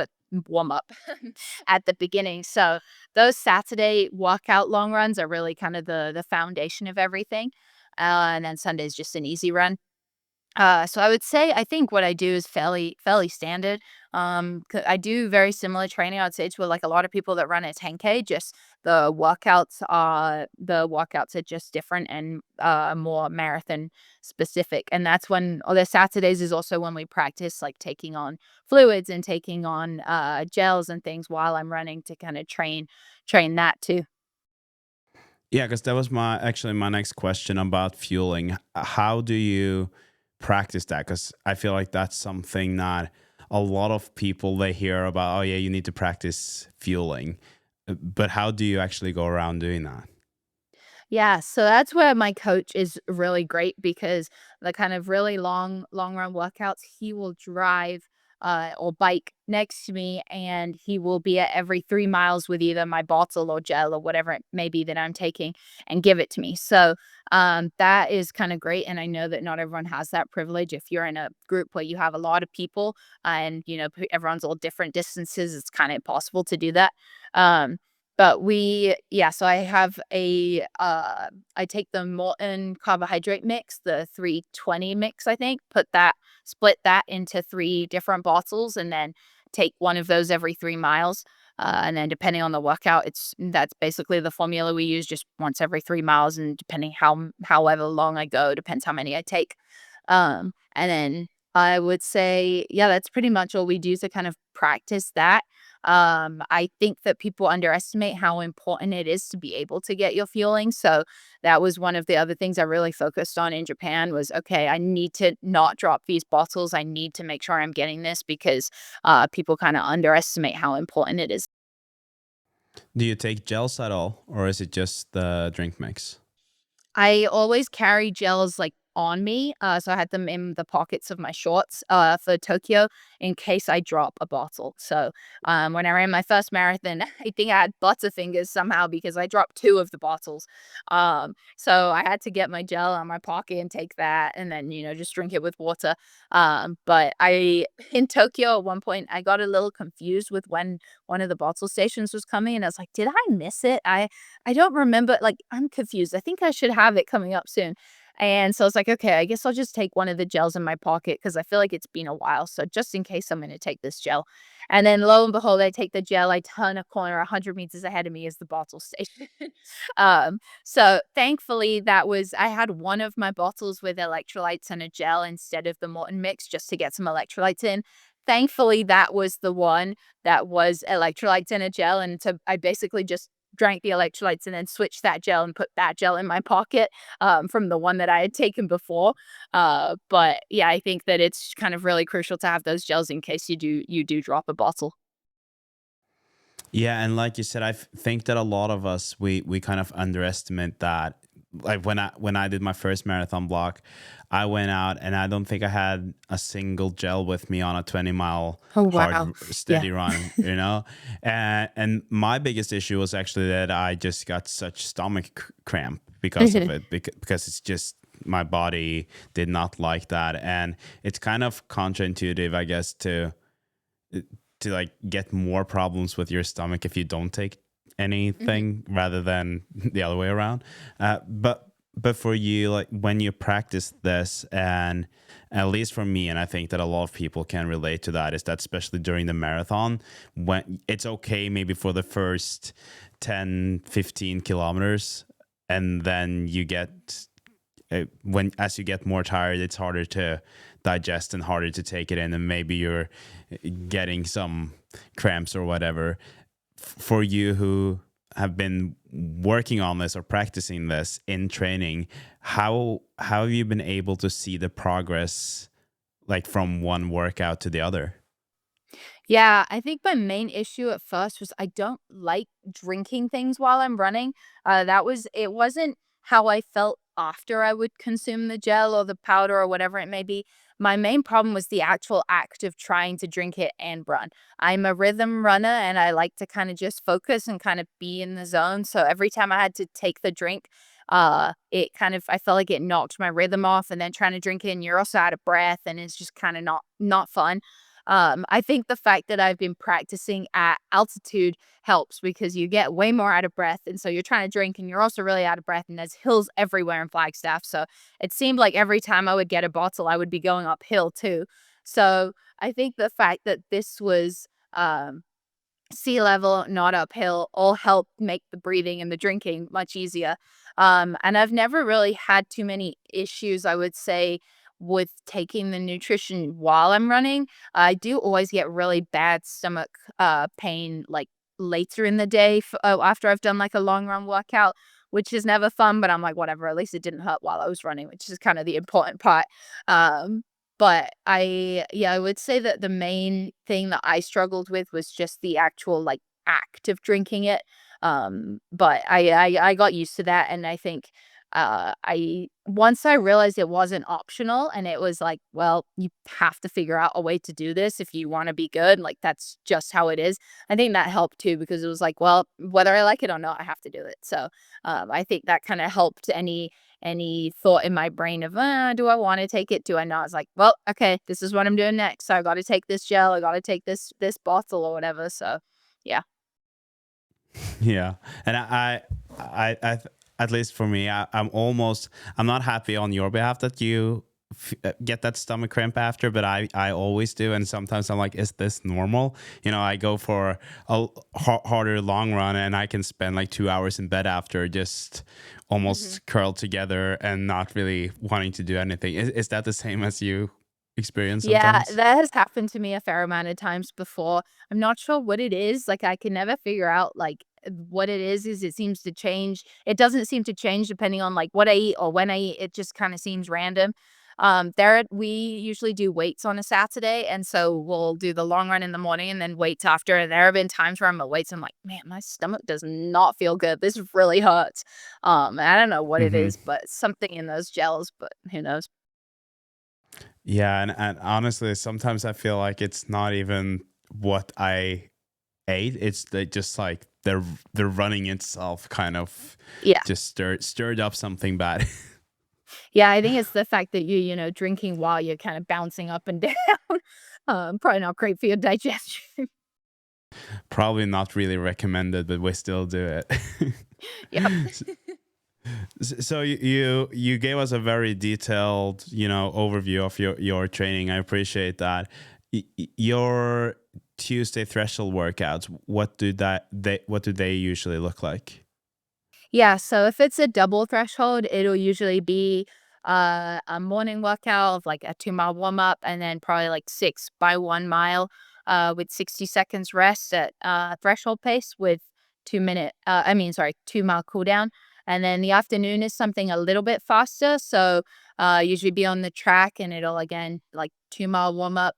at the beginning. So those Saturday workout long runs are really kind of the foundation of everything. And then Sunday's just an easy run. So I would say I think what I do is fairly standard. I do very similar training, I would say, to like a lot of people that run a 10K. Just the workouts are just different and more marathon specific. And that's when, or the Saturdays is also when we practice like taking on fluids and taking on gels and things while I'm running to kind of train that too. Yeah, because that was my next question about fueling. How do you practice that? Because I feel like that's something that a lot of people they hear about. Oh yeah, you need to practice fueling, but how do you actually go around doing that? Yeah, so that's where my coach is really great because the kind of really long run workouts, he will drive or bike next to me and he will be at every 3 miles with either my bottle or gel or whatever it may be that I'm taking and give it to me. So that is kind of great. And I know that not everyone has that privilege. If you're in a group where you have a lot of people and everyone's all different distances, it's kind of impossible to do that. Um, but yeah, so I take the molten carbohydrate mix, the 320 mix, I think, split that into 3 different bottles and then take one of those every 3 miles. And then depending on the workout, that's basically the formula we use, just once every 3 miles. And depending however long I go, depends how many I take. And then I would say, yeah, that's pretty much all we do to kind of practice that. I think that people underestimate how important it is to be able to get your fueling. So that was one of the other things I really focused on in Japan was, okay, I need to not drop these bottles. I need to make sure I'm getting this because people kind of underestimate how important it is. Do you take gels at all, or is it just the drink mix? I always carry gels, like, on me, so I had them in the pockets of my shorts, for Tokyo in case I drop a bottle. So, when I ran my first marathon, I think I had butterfingers somehow because I dropped 2 of the bottles. So I had to get my gel out of my pocket and take that and then, just drink it with water. But in Tokyo, at one point, I got a little confused with when one of the bottle stations was coming, and I was like, "Did I miss it? I don't remember, like, I'm confused. I think I should have it coming up soon." And so I was like, "Okay, I guess I'll just take one of the gels in my pocket because I feel like it's been a while, so just in case I'm gonna take this gel." And then lo and behold, I take the gel, I turn a corner, 100 meters ahead of me is the bottle station. So thankfully, I had one of my bottles with electrolytes and a gel instead of the molten mix just to get some electrolytes in. Thankfully, that was the one that was electrolytes in a gel, and so I basically just drank the electrolytes and then switched that gel and put that gel in my pocket, from the one that I had taken before. But yeah, I think that it's kind of really crucial to have those gels in case you do drop a bottle. Yeah, and like you said, think that a lot of us we kind of underestimate that. Like when I did my first marathon block, I went out and I don't think I had a single gel with me on a 20-mile Oh, hard wow. Yeah. steady run, you know? And my biggest issue was actually that I just got such stomach cramp because of it because it's just my body did not like that, and it's kind of counterintuitive, I guess, to like get more problems with your stomach if you don't take Mhm. anything rather than the other way around. But but for you, like when you practice this, and at least for me, and I think that a lot of people can relate to that, is that especially during the marathon, when it's okay maybe for the first 10, 15 kilometers, and then you get when as you get more tired, it's harder to digest and harder to take it in, and maybe you're getting some cramps or whatever. For you who have been working on this or practicing this in training, how have you been able to see the progress, like from one workout to the other? Yeah, I think my main issue at first was I don't like drinking things while I'm running. It wasn't how I felt after I would consume the gel or the powder or whatever it may be. My main problem was the actual act of trying to drink it and run. I'm a rhythm runner and I like to kind of just focus and kind of be in the zone. So every time I had to take the drink, it kind of I felt like it knocked my rhythm off, and then trying to drink it and you're also out of breath and it's just kind of not fun. I think the fact that I've been practicing at altitude helps because you get way more out of breath. And so you're trying to drink and you're also really out of breath. And there's hills everywhere in Flagstaff. So it seemed like every time I would get a bottle, I would be going uphill too. So I think the fact that this was sea level, not uphill, all help make the breathing and the drinking much easier. And I've never really had too many issues, I would say, with taking the nutrition while I'm running. I do always get really bad stomach pain like later in the day after I've done like a long run workout, which is never fun, but I'm like, whatever, at least it didn't hurt while I was running, which is kind of the important part. Um, but I would say that the main thing that I struggled with was just the actual, like, act of drinking it, but I got used to that, and I think, I once I realized it wasn't optional and it was like, "Well, you have to figure out a way to do this if you wanna be good, like, that's just how it is." I think that helped too because it was like, "Well, whether I like it or not, I have to do it." So, I think that kinda helped any thought in my brain of, do I want to take it? Do I not? It's like, well, okay, this is what I'm doing next. So I got to take this gel. I got to take this bottle or whatever. So, yeah. Yeah, and at least for me, I'm not happy on your behalf that you get that stomach cramp after, but I always do, and sometimes I'm like, is this normal? I go for a harder long run, and I can spend like 2 hours in bed after, just hmm almost curled together and not really wanting to do anything. Is that the same as you experience Yeah, sometimes? that has happened to me a fair amount of times before. I'm not sure what it is. Like, I can never figure out like what it is it seems to change. It doesn't seem to change depending on like what I eat or when I eat. It just kind of seems random. There we usually do weights on a Saturday, and so we'll do the long run in the morning and then weights after. And there have been times where I'm at weights, I'm like, man, my stomach does not feel good. This really hurts. I don't know what it Hmm. is, but something in those gels, but who knows? Yeah, and honestly, sometimes I feel like it's not even what I ate. It's just like the running itself kind of Yeah. just stirred up something bad. Yeah, I think it's the fact that drinking while you're kind of bouncing up and down. Probably not great for your digestion. Probably not really recommended, but we still do it. Yep. So you gave us a very detailed, overview of your training. I appreciate that. Your Tuesday threshold workouts, what do they usually look like? Yeah, so if it's a double threshold, it'll usually be a morning workout of like a 2 mile warm up and then probably like 6 by 1 mile with 60 seconds rest at threshold pace with 2 minute, I mean, sorry, 2 mile cool down. And then the afternoon is something a little bit faster. So usually be on the track and it'll again like 2 mile warm up.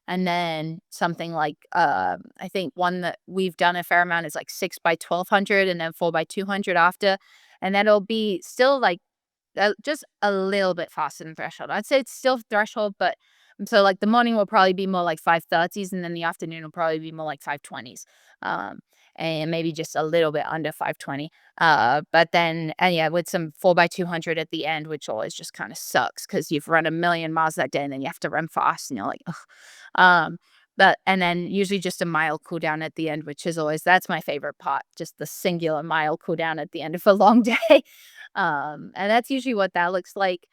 And then something like, I think one that we've done a fair amount is like 6 by 1200 and then 4 by 200 after. And that'll be still like just a little bit faster than threshold. I'd say it's still threshold, but so like the morning will probably be more like 5:30s, and then the afternoon will probably be more like 5:20s. Um, and maybe just a little bit under 5:20. But then, and yeah, with some 4 by 200 at the end, which always just kind of sucks because you've run a million miles that day and then you have to run fast and you're like, ugh. Um, but and then usually just a mile cool down at the end, which is always that's my favorite part, just the singular mile cool down at the end of a long day. And that's usually what that looks like.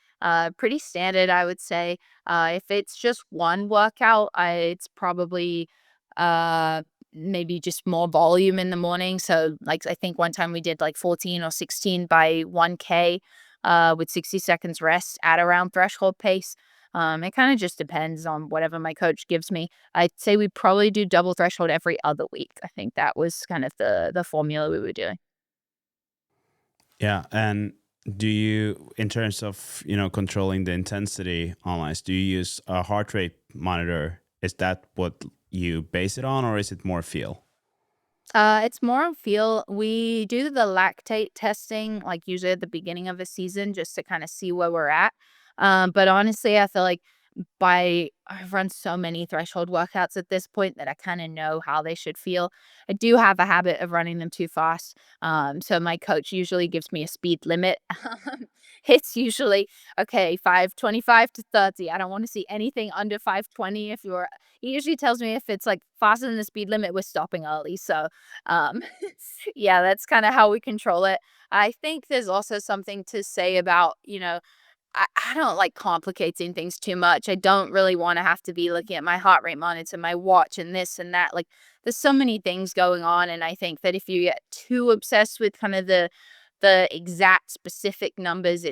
Pretty standard, I would say. If it's just one workout, it's probably uh maybe just more volume in the morning. So like I think one time we did like 14 or 16 by 1K with 60 seconds rest at around threshold pace. It kind of just depends on whatever my coach gives me. I'd say we probably do double threshold every other week. I think that was kind of the formula we were doing. Yeah, and do you, in terms of controlling the intensity online, do you use a heart rate monitor? Is that what you base it on, or is it more feel? It's more on feel. We do the lactate testing, like usually at the beginning of a season, just to kind of see where we're at. But honestly, I feel like I've run so many threshold workouts at this point that I kind of know how they should feel. I do have a habit of running them too fast. So my coach usually gives me a speed limit. It's usually okay, 525 to 30. I don't want to see anything under 520. If you're He usually tells me if it's like faster than the speed limit, we're stopping early. So um yeah, that's kind of how we control it. I think there's also something to say about, I don't like complicating things too much. I don't really want to have to be looking at my heart rate monitor, my watch, and this and that. Like, there's so many things going on, and I think that if you get too obsessed with kind of the exact specific numbers,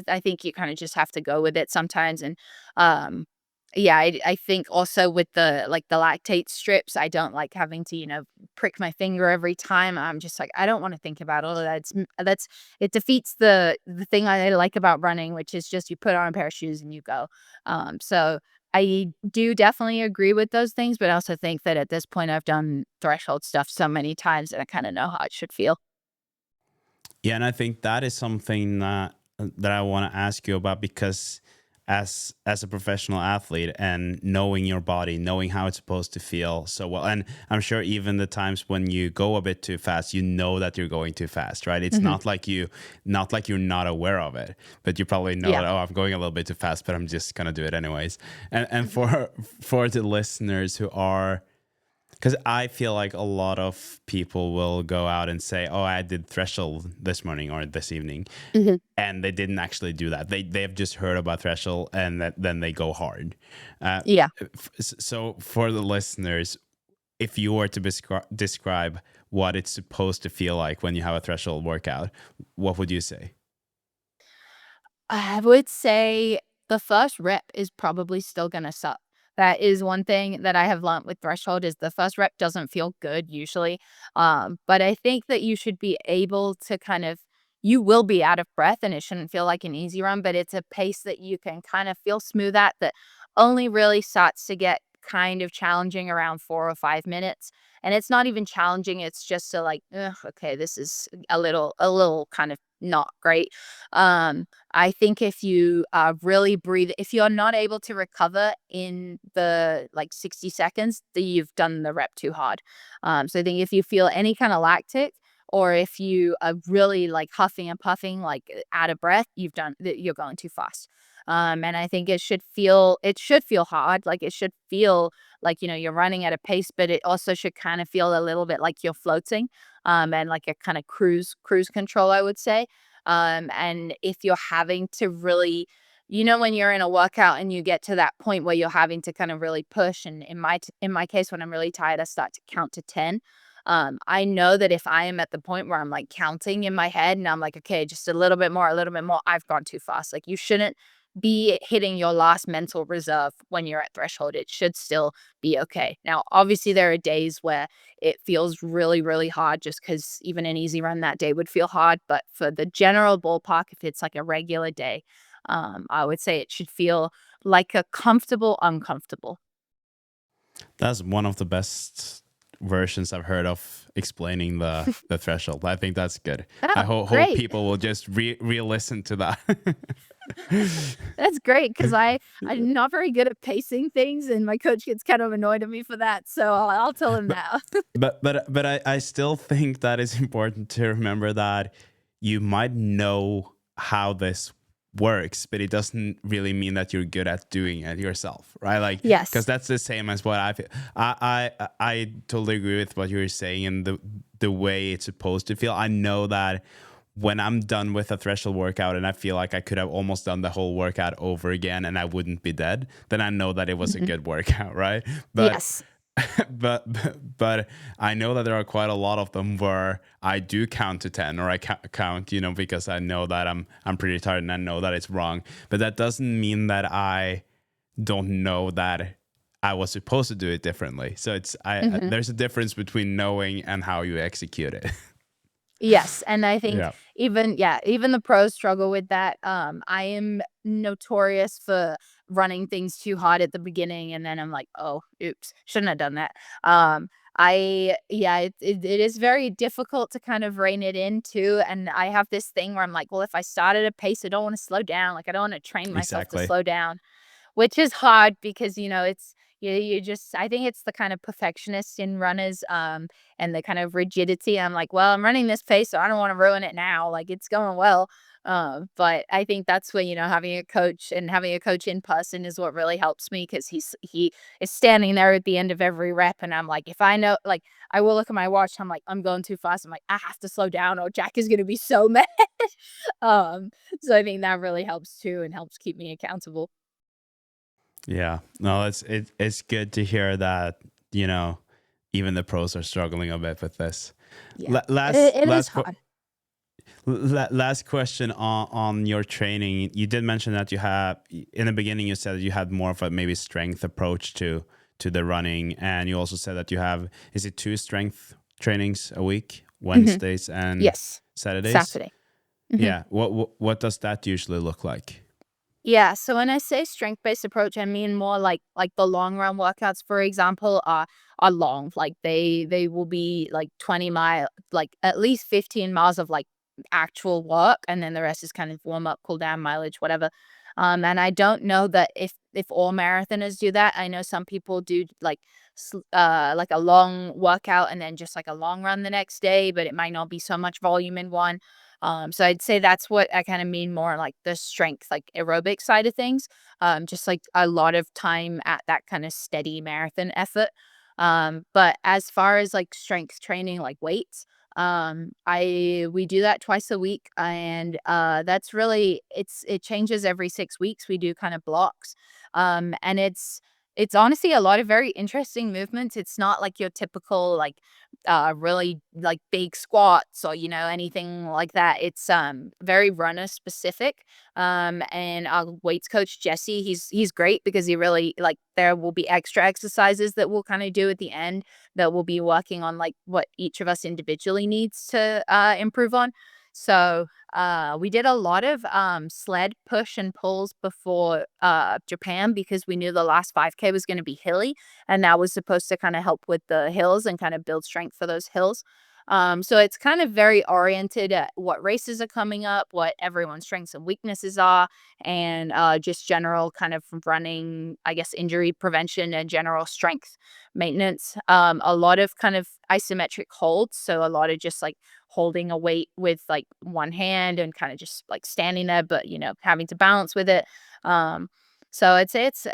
I think you kind of just have to go with it sometimes. And um, yeah, I think also with the lactate strips, I don't like having to prick my finger every time. I'm just like, I don't want to think about all of that. It defeats the thing I like about running, which is just you put on a pair of shoes and you go. So I do definitely agree with those things, but I also think that at this point I've done threshold stuff so many times that I kind of know how it should feel. Yeah, and I think that is something that I want to ask you about, because as a professional athlete and knowing your body, knowing how it's supposed to feel so well, and I'm sure even the times when you go a bit too fast, you know that you're going too fast, right? It's Hmm. not like you're not aware of it, but you probably know Yeah. that, oh, I'm going a little bit too fast, but I'm just gonna do it anyways. And for the listeners who are, because I feel like a lot of people will go out and say, "Oh, I did threshold this morning or this evening," Hmm. and they didn't actually do that. They've just heard about threshold, and then they go hard. Uh, Yeah. so for the listeners, if you were to describe what it's supposed to feel like when you have a threshold workout, what would you say? I would say the first rep is probably still gonna suck. That is one thing that I have learned with threshold is the first rep doesn't feel good usually. But I think that you should be able to you will be out of breath and it shouldn't feel like an easy run, but it's a pace that you can kind of feel smooth at that only really starts to get kind of challenging around 4 or 5 minutes. And it's not even challenging, it's just a like, "Ugh, okay, this is a little kind of not great." I think if you really breathe, if you're not able to recover in the like 60 seconds, then you've done the rep too hard. So I think if you feel any kind of lactic, or if you are really like huffing and puffing, like out of breath, you're going too fast. And I think it should feel hard. Like it should feel like, you're running at a pace, but it also should kind of feel a little bit like you're floating, and like a kind of cruise control, I would say. And if you're having to really, when you're in a workout and you get to that point where you're having to kind of really push, and in my case, when I'm really tired, I start to count to 10. I know that if I am at the point where I'm like counting in my head and I'm like, okay, just a little bit more, I've gone too fast. Like you shouldn't be hitting your last mental reserve when you're at threshold. It should still be okay. Now, obviously, there are days where it feels really, really hard just because even an easy run that day would feel hard. But for the general ballpark, if it's like a regular day, I would say it should feel like a comfortable, uncomfortable. That's one of the best versions I've heard of explaining the threshold. I think that's good. I Oh, hope great. people will just re-listen to that. That's great because I'm not very good at pacing things, and my coach gets kind of annoyed at me for that. So I'll tell him but that. but I still think that it's important to remember that you might know how this works, but it doesn't really mean that you're good at doing it yourself, right? Like, because Yes. that's the same as what I feel. I totally agree with what you're saying, and the way it's supposed to feel. I know that when I'm done with a threshold workout and I feel like I could have almost done the whole workout over again and I wouldn't be dead, then I know that it was a Mhm. good workout, right? But Yes. but I know that there are quite a lot of them where I do count to 10, or I count, because I know that I'm pretty tired and I know that it's wrong. But that doesn't mean that I don't know that I was supposed to do it differently. So Mhm. there's a difference between knowing and how you execute it. Yes, and I think Yeah, even the pros struggle with that. I am notorious for running things too hard at the beginning, and then I'm like, "Oh, oops, shouldn't have done that." I yeah, it is very difficult to kind of rein it in too, and I have this thing where I'm like, "Well, if I start at a pace, I don't wanna slow down, like, I don't wanna train myself to exactly. slow down." Which is hard because, it's you just I think it's the kind of perfectionist in runners, and the kind of rigidity. I'm like, "Well, I'm running this pace, so I don't wanna ruin it now, like, it's going well." But I think that's where, having a coach in person is what really helps me because he is standing there at the end of every rep, and I'm like, if I know like, I will look at my watch, I'm like, "I'm going too fast." I'm like, "I have to slow down or Jack is gonna be so mad." Um, so I think that really helps too and helps keep me accountable. Yeah. No, it's good to hear that, you know, even the pros are struggling a bit with this. Yeah. La- last It is last hard. last question on your training. You did mention that you have in the beginning you said that you had more of a maybe strength approach to the running, and you also said that you have, is it two strength trainings a week, Mhm. Wednesdays and Yes. Saturdays? Saturday. Mhm. Yeah. What does that usually look like? Yeah, so when I say strength-based approach, I mean more like the long run workouts, for example, are long. Like they will be like 20 mile, like at least 15 miles of like actual work, and then the rest is kind of warm up, cool down, mileage, whatever. And I don't know that if all marathoners do that. I know some people do like a long workout and then just like a long run the next day, but it might not be so much volume in one. So I'd say that's what I kind of mean more like the strength, like aerobic side of things. Just like a lot of time at that kind of steady marathon effort. But as far as like strength training, like weights, I we do that twice a week, and that's really it changes every 6 weeks. We do kind of blocks, and it's honestly a lot of very interesting movements. It's not like your typical like really like big squats or anything like that. It's very runner specific. And our weights coach Jesse, he's great because he really like there will be extra exercises that we'll kind of do at the end that we'll be working on like what each of us individually needs to improve on. So we did a lot of sled push and pulls before Japan because we knew the last 5K was going to be hilly, and that was supposed to kind of help with the hills and kind of build strength for those hills. So it's kind of very oriented at what races are coming up, what everyone's strengths and weaknesses are, and just general kind of running, I guess, injury prevention and general strength maintenance. A lot of kind of isometric holds, so a lot of just like holding a weight with like one hand and kind of just like standing there, but having to balance with it. Um, so I'd say it's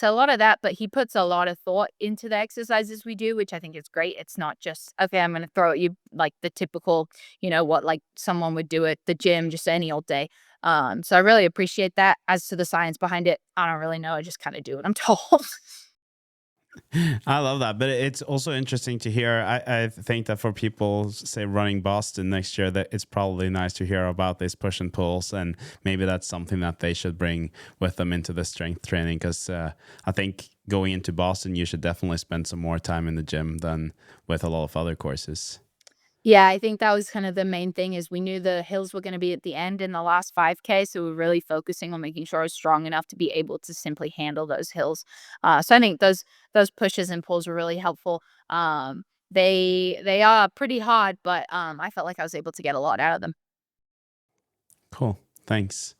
a lot of that, but he puts a lot of thought into the exercises we do, which I think is great. It's not just, okay, I'm going to throw at you like the typical, what like someone would do at the gym just any old day. So I really appreciate that. As to the science behind it, I don't really know. I just kind of do what I'm told. I love that, but it's also interesting to hear. I think that for people, say, running Boston next year, that it's probably nice to hear about these push and pulls, and maybe that's something that they should bring with them into the strength training. Because I think going into Boston, you should definitely spend some more time in the gym than with a lot of other courses. Yeah, I think that was kind of the main thing is we knew the hills were going to be at the end in the last 5K, so we're really focusing on making sure I was strong enough to be able to simply handle those hills. So I think those pushes and pulls were really helpful. They are pretty hard, but I felt like I was able to get a lot out of them. Cool. Thanks.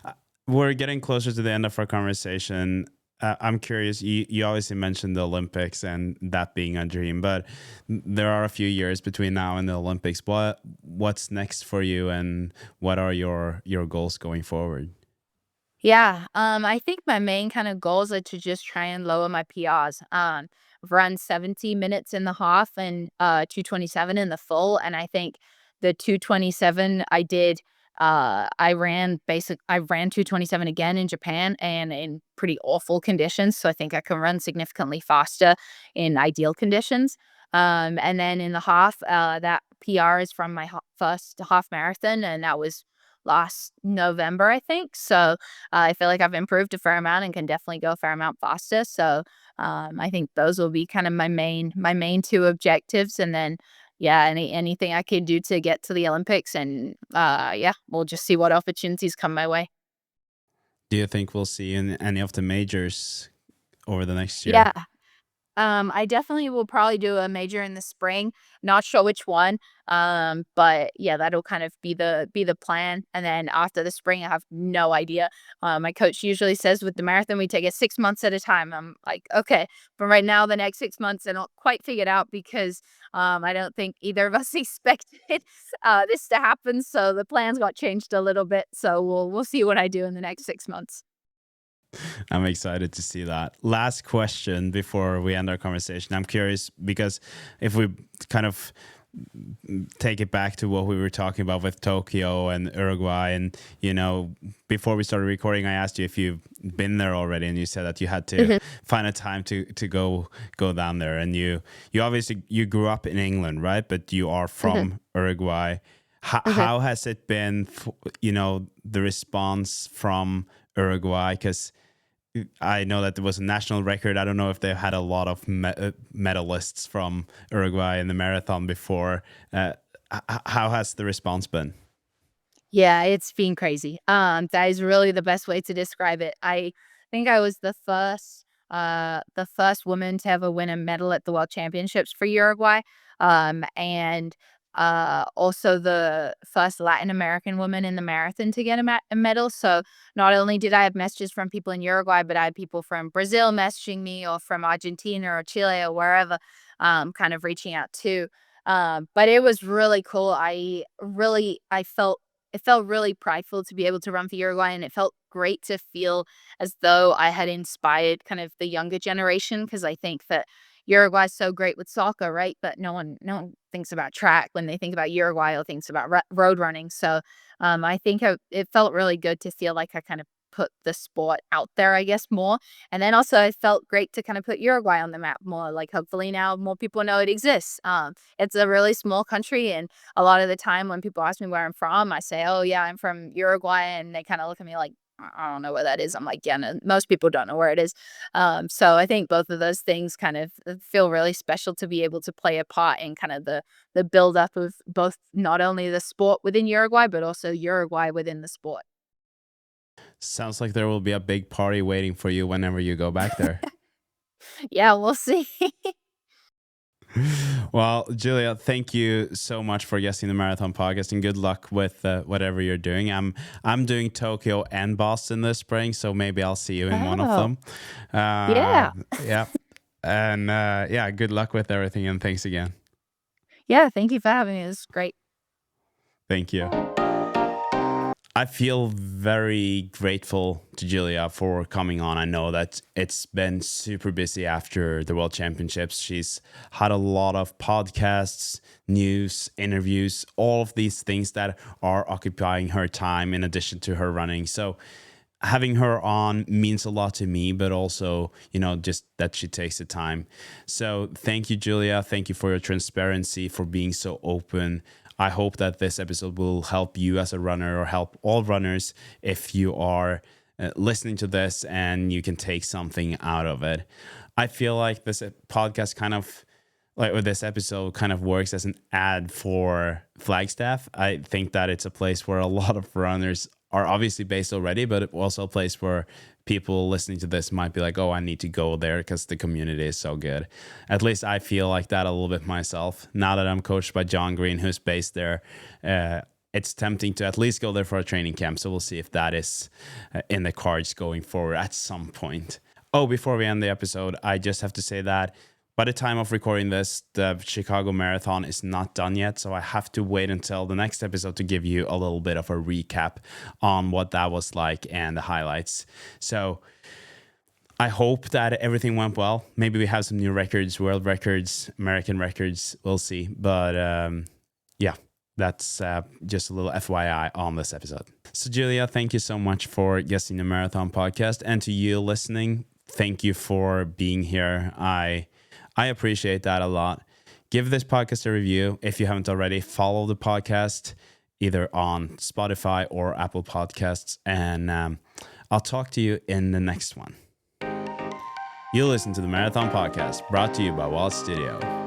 Uh, We're getting closer to the end of our conversation. I'm curious. You obviously mentioned the Olympics and that being a dream, but there are a few years between now and the Olympics. What's next for you, and what are your goals going forward? Yeah, I think my main kind of goals are to just try and lower my PRs. I've run 70 minutes in the half and 227 in the full, and I think the 227 I did, I ran 227 again in Japan and in pretty awful conditions, so I think I can run significantly faster in ideal conditions. And then in the half, that PR is from my first half marathon, and that was last November, I think. So I feel like I've improved a fair amount and can definitely go a fair amount faster. So I think those will be kind of my main two objectives, and then yeah, anything I could do to get to the Olympics, and yeah, we'll just see what opportunities come my way. Do you think we'll see you in any of the majors over the next year? Yeah. I definitely will probably do a major in the spring. Not sure which one. But yeah, that'll kind of be the plan. And then after the spring, I have no idea. My coach usually says with the marathon, we take it 6 months at a time. I'm like, okay, but right now, the next 6 months, I don't quite figured out because I don't think either of us expected this to happen. So the plans got changed a little bit. So we'll see what I do in the next 6 months. I'm excited to see that. Last question before we end our conversation. I'm curious because if we kind of take it back to what we were talking about with Tokyo and Uruguay, and before we started recording, I asked you if you've been there already, and you said that you had to Mhm, find a time to go down there. And you obviously you grew up in England, right? But you are mhm, from Uruguay. mhm. How has it been? The response from Uruguay, because I know that there was a national record. I don't know if they've had a lot of medalists from Uruguay in the marathon before. How has the response been? Yeah, it's been crazy. That is really the best way to describe it. I think I was the first woman to ever win a medal at the World Championships for Uruguay. And also the first Latin American woman in the marathon to get a medal. So not only did I have messages from people in Uruguay, but I had people from Brazil messaging me, or from Argentina or Chile or wherever, kind of reaching out too. But it was really cool. I felt really prideful to be able to run for Uruguay, and it felt great to feel as though I had inspired kind of the younger generation, because I think that Uruguay's so great with soccer, right? But no one thinks about track when they think about Uruguay, or thinks about road running. So I think it felt really good to feel like I kind of put the sport out there, I guess, more. And then also it felt great to kind of put Uruguay on the map more. Like, hopefully now more people know it exists. It's a really small country, and a lot of the time when people ask me where I'm from, I say, "Oh yeah, I'm from Uruguay," and they kind of look at me like, "I don't know where that is." I'm like, "Yeah, no, most people don't know where it is." So I think both of those things kind of feel really special to be able to play a part in kind of the build up of both, not only the sport within Uruguay, but also Uruguay within the sport. Sounds like there will be a big party waiting for you whenever you go back there. Yeah, we'll see. Well, Julia, thank you so much for guesting the Marathon Podcast, and good luck with whatever you're doing. I'm doing Tokyo and Boston this spring, so maybe I'll see you in one of Oh, them. Uh, yeah. yeah, and yeah, good luck with everything, and thanks again. Yeah, thank you for having me. It was great. Thank you. I feel very grateful to Julia for coming on. I know that it's been super busy after the World Championships. She's had a lot of podcasts, news, interviews, all of these things that are occupying her time in addition to her running. So having her on means a lot to me, but also, just that she takes the time. So thank you, Julia. Thank you for your transparency, for being so open. I hope that this episode will help you as a runner, or help all runners if you are listening to this and you can take something out of it. I feel like this podcast kind of or this episode kind of works as an ad for Flagstaff. I think that it's a place where a lot of runners are obviously based already, but also a place where people listening to this might be like, oh, I need to go there because the community is so good. At least I feel like that a little bit myself. Now that I'm coached by John Green, who's based there, it's tempting to at least go there for a training camp. So we'll see if that is in the cards going forward at some point. Oh, before we end the episode, I just have to say that by the time of recording this, the Chicago Marathon is not done yet, so I have to wait until the next episode to give you a little bit of a recap on what that was like and the highlights. So I hope that everything went well. Maybe we have some new records, world records, American records. We'll see. But yeah, That's just a little FYI on this episode. So Julia, thank you so much for guesting the Marathon podcast, and to you listening, thank you for being here. I appreciate that a lot. Give this podcast a review if you haven't already. Follow the podcast either on Spotify or Apple Podcasts, and I'll talk to you in the next one. You listen to the Marathon podcast, brought to you by Wall Studio.